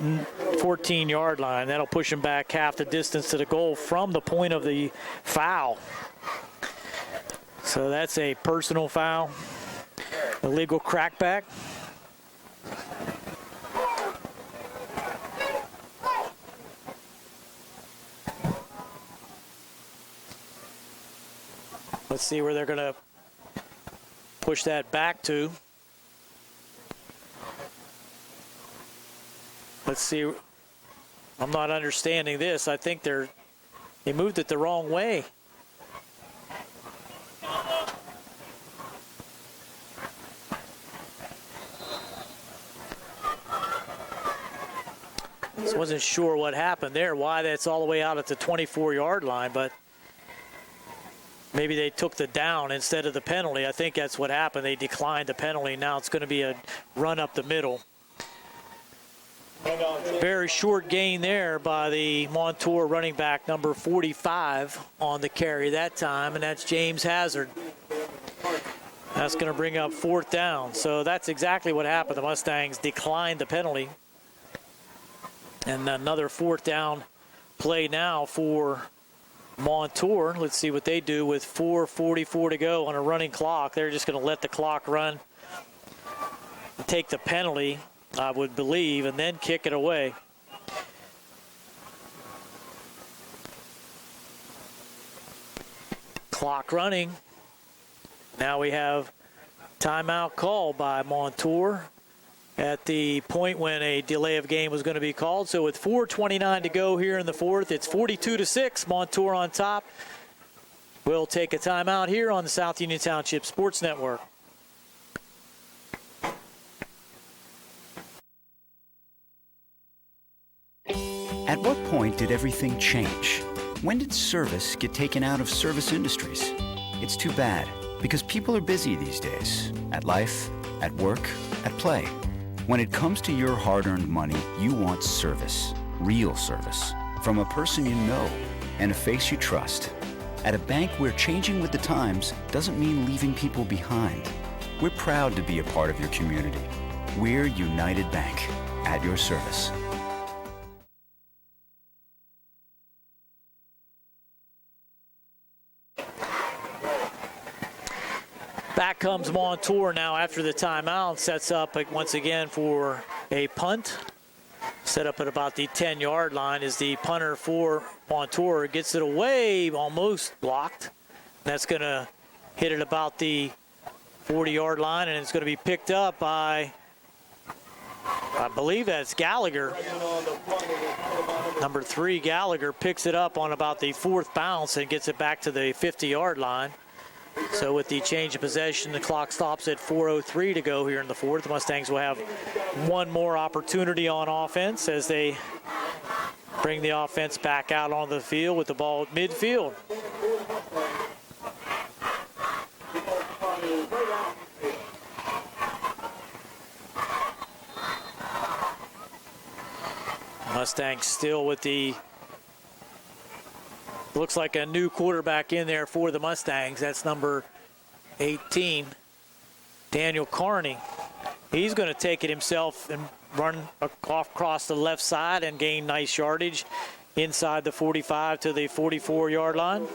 14-yard line. That'll push him back half the distance to the goal from the point of the foul. So that's a personal foul, illegal crackback. Let's see where they're going to push that back to. Let's see. I'm not understanding this. I think they moved it the wrong way. Just wasn't sure what happened there, why that's all the way out at the 24-yard line, but maybe they took the down instead of the penalty. I think that's what happened. They declined the penalty. Now it's going to be a run up the middle. Very short gain there by the Montour running back, number 45, on the carry that time, and that's James Hazard. That's going to bring up fourth down. So that's exactly what happened. The Mustangs declined the penalty. And another fourth down play now for Montour. Let's see what they do with 4:44 to go on a running clock. They're just going to let the clock run, take the penalty, I would believe, and then kick it away. Clock running. Now we have timeout called by Montour at the point when a delay of game was going to be called. So with 4:29 to go here in the fourth, it's 42-6, Montour on top. We'll take a timeout here on the South Union Township Sports Network. At what point did everything change? When did service get taken out of service industries? It's too bad, because people are busy these days. At life, at work, at play. When it comes to your hard-earned money, you want service. Real service. From a person you know and a face you trust. At a bank where changing with the times doesn't mean leaving people behind. We're proud to be a part of your community. We're United Bank, at your service. Back comes Montour now after the timeout. Sets up once again for a punt. Set up at about the 10-yard line is the punter for Montour. Gets it away, almost blocked. That's going to hit it about the 40-yard line, and it's going to be picked up by, I believe that's Gallagher. Number 3, Gallagher, picks it up on about the fourth bounce and gets it back to the 50-yard line. So with the change of possession, the clock stops at 4:03 to go here in the fourth. The Mustangs will have one more opportunity on offense as they bring the offense back out on the field with the ball at midfield. Mustangs still with looks like a new quarterback in there for the Mustangs. That's number 18, Daniel Carney. He's going to take it himself and run across the left side and gain nice yardage inside the 45 to the 44-yard line.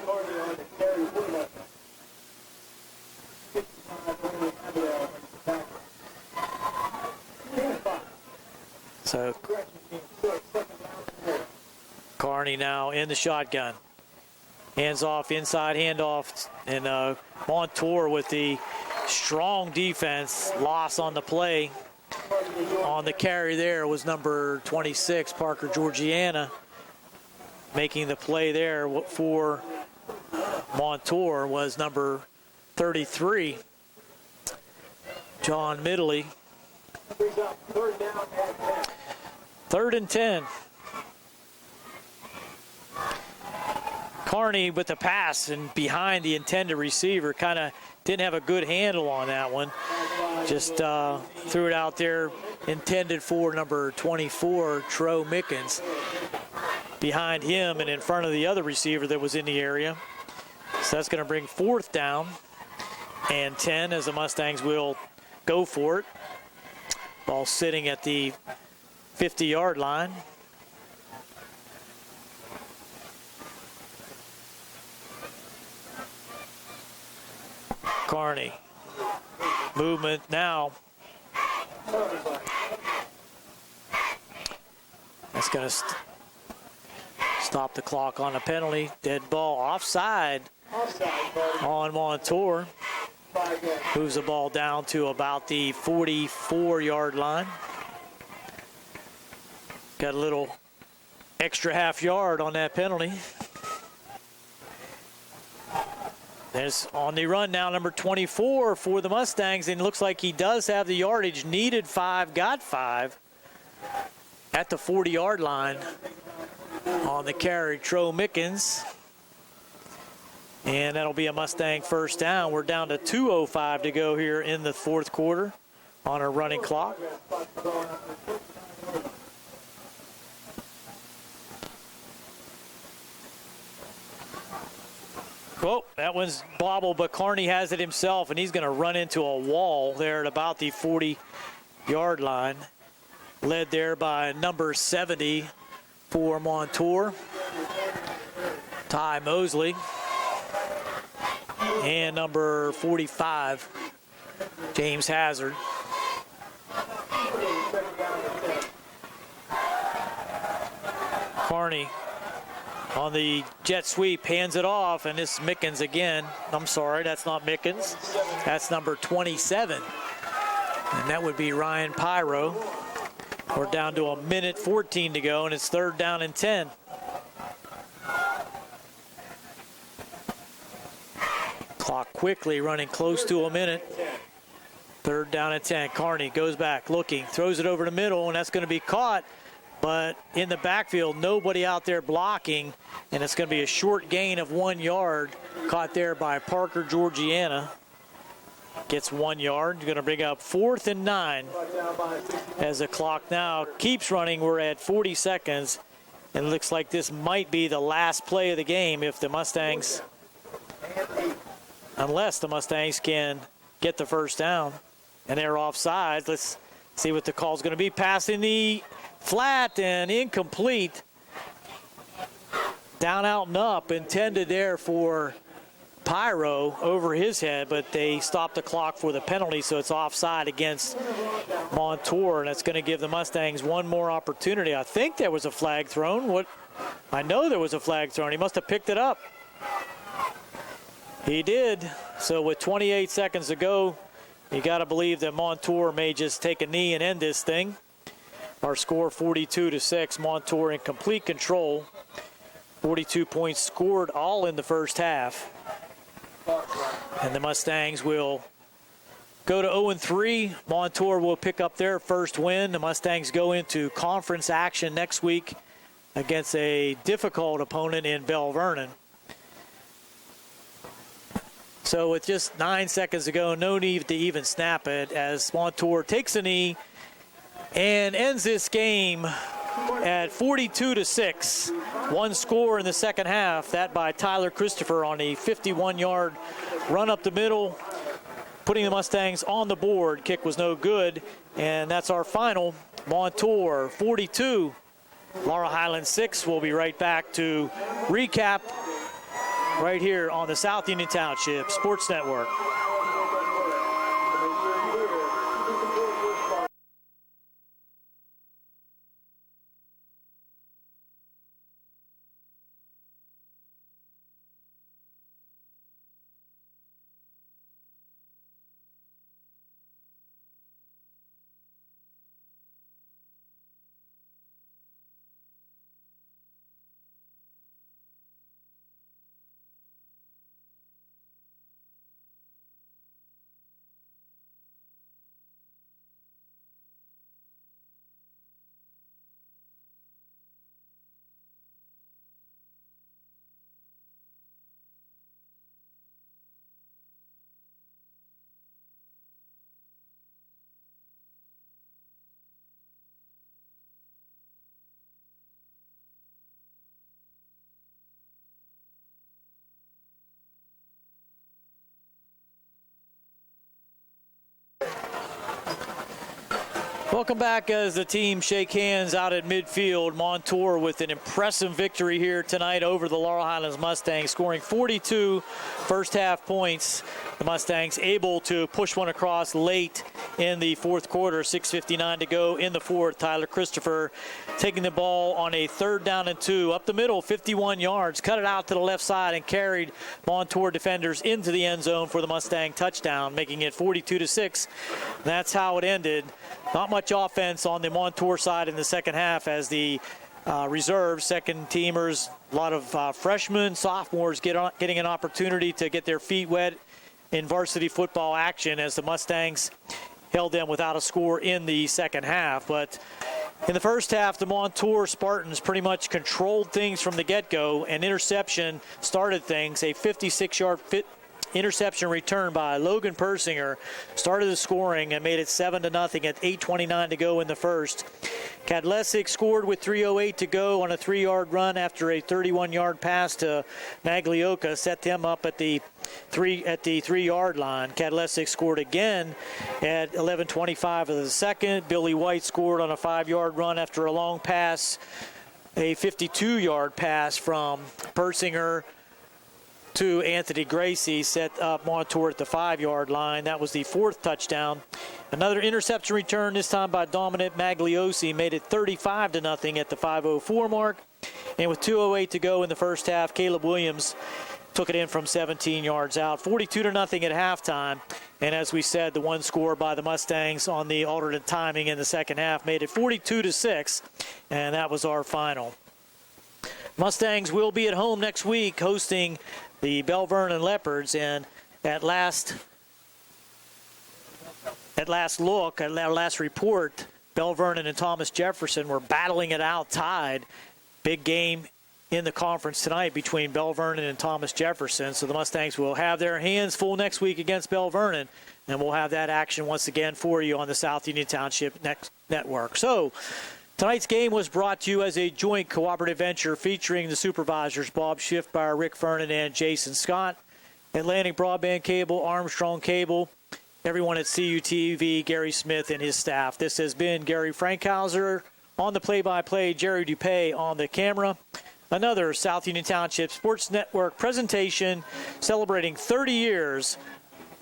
So Carney now in the shotgun. Hands off, inside handoff, and Montour with the strong defense. Loss on the play. On the carry there was number 26, Parker Georgiana, making the play there for Montour was number 33, John Middley. 3rd and 10. Carney with the pass and behind the intended receiver, kind of didn't have a good handle on that one. Just threw it out there, intended for number 24, Tro Mickens. Behind him and in front of the other receiver that was in the area. So that's going to bring 4th down and 10 as the Mustangs will go for it. Ball sitting at the 50-yard line. Carney. Movement now. That's going to stop the clock on a penalty. Dead ball offside on Montour. Moves the ball down to about the 44-yard line. Got a little extra half yard on that penalty. There's on the run now, number 24 for the Mustangs, and it looks like he does have the yardage. Needed 5, got 5 at the 40-yard line on the carry, Tro Mickens. And that'll be a Mustang first down. We're down to 2:05 to go here in the fourth quarter on our running clock. Oh, that one's bobbled, but Carney has it himself, and he's going to run into a wall there at about the 40-yard line. Led there by number 70 for Montour, Ty Mosley, and number 45, James Hazard. Carney on the jet sweep, hands it off, and this Mickens again. I'm sorry, that's not Mickens. That's number 27. And that would be Ryan Pyro. We're down to 1:14 to go, and it's 3rd down and 10. Clock quickly running close to a minute. 3rd down and 10. Carney goes back, looking, throws it over the middle, and that's going to be caught. But in the backfield, nobody out there blocking, and it's going to be a short gain of 1 yard. Caught there by Parker Georgiana. Gets 1 yard. Going to bring up 4th and 9 as the clock now keeps running. We're at 40 seconds, and it looks like this might be the last play of the game if the Mustangs, unless the Mustangs can get the first down. And they're offside. Let's see what the call's going to be. Passing the flat and incomplete. Down, out, and up. Intended there for Pyro over his head, but they stopped the clock for the penalty, so it's offside against Montour, and it's going to give the Mustangs one more opportunity. I think there was a flag thrown. I know there was a flag thrown. He must have picked it up. He did. So with 28 seconds to go, you got to believe that Montour may just take a knee and end this thing. Our score 42-6. Montour in complete control. 42 points scored all in the first half. And the Mustangs will go to 0-3. Montour will pick up their first win. The Mustangs go into conference action next week against a difficult opponent in Bell Vernon. So with just 9 seconds to go, no need to even snap it as Montour takes a knee and ends this game at 42-6. One score in the second half, that by Tyler Christopher on a 51-yard run up the middle, putting the Mustangs on the board. Kick was no good, and that's our final. Montour 42, Laurel Highlands 6. We'll be right back to recap right here on the South Union Township Sports Network. Welcome back as the team shake hands out at midfield. Montour with an impressive victory here tonight over the Laurel Highlands Mustangs, scoring 42 first half points. The Mustangs able to push one across late in the fourth quarter, 6:59 to go in the fourth. Tyler Christopher taking the ball on a 3rd down and 2 up the middle, 51 yards, cut it out to the left side and carried Montour defenders into the end zone for the Mustang touchdown, making it 42-6. That's how it ended. Not much offense on the Montour side in the second half as the reserves, second teamers, a lot of freshmen, sophomores getting an opportunity to get their feet wet in varsity football action as the Mustangs held them without a score in the second half. But in the first half, the Montour Spartans pretty much controlled things from the get-go. An interception started things, a 56-yard interception return by Logan Persinger started the scoring and made it 7-0 at 8:29 to go in the first. Kadlesic scored with 3:08 to go on a 3-yard run after a 31-yard pass to Maglioka set them up at the 3-yard line. Kadlesic scored again at 11:25 of the second. Billy White scored on a 5-yard run after a long pass, a 52-yard pass from Persinger to Anthony Gracie, set up Montour at the 5-yard line. That was the 4th touchdown. Another interception return, this time by Dominic Magliosi, made it 35-0 at the 5:04 mark. And with 2:08 to go in the first half, Caleb Williams took it in from 17 yards out. 42-0 at halftime. And as we said, the one score by the Mustangs on the alternate timing in the second half made it 42-6. And that was our final. Mustangs will be at home next week hosting the Bell Vernon Leopards, and at last report, Bell Vernon and Thomas Jefferson were battling it out, tied. Big game in the conference tonight between Bell Vernon and Thomas Jefferson. So the Mustangs will have their hands full next week against Bell Vernon, and we'll have that action once again for you on the South Union Township Network. So tonight's game was brought to you as a joint cooperative venture featuring the supervisors Bob Schiffbauer, Rick Vernon, and Jason Scott, Atlantic Broadband Cable, Armstrong Cable, everyone at CUTV, Gary Smith and his staff. This has been Gary Frankhauser on the play-by-play, Jerry Dupay on the camera. Another South Union Township Sports Network presentation celebrating 30 years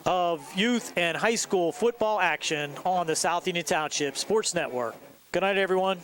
of youth and high school football action on the South Union Township Sports Network. Good night, everyone.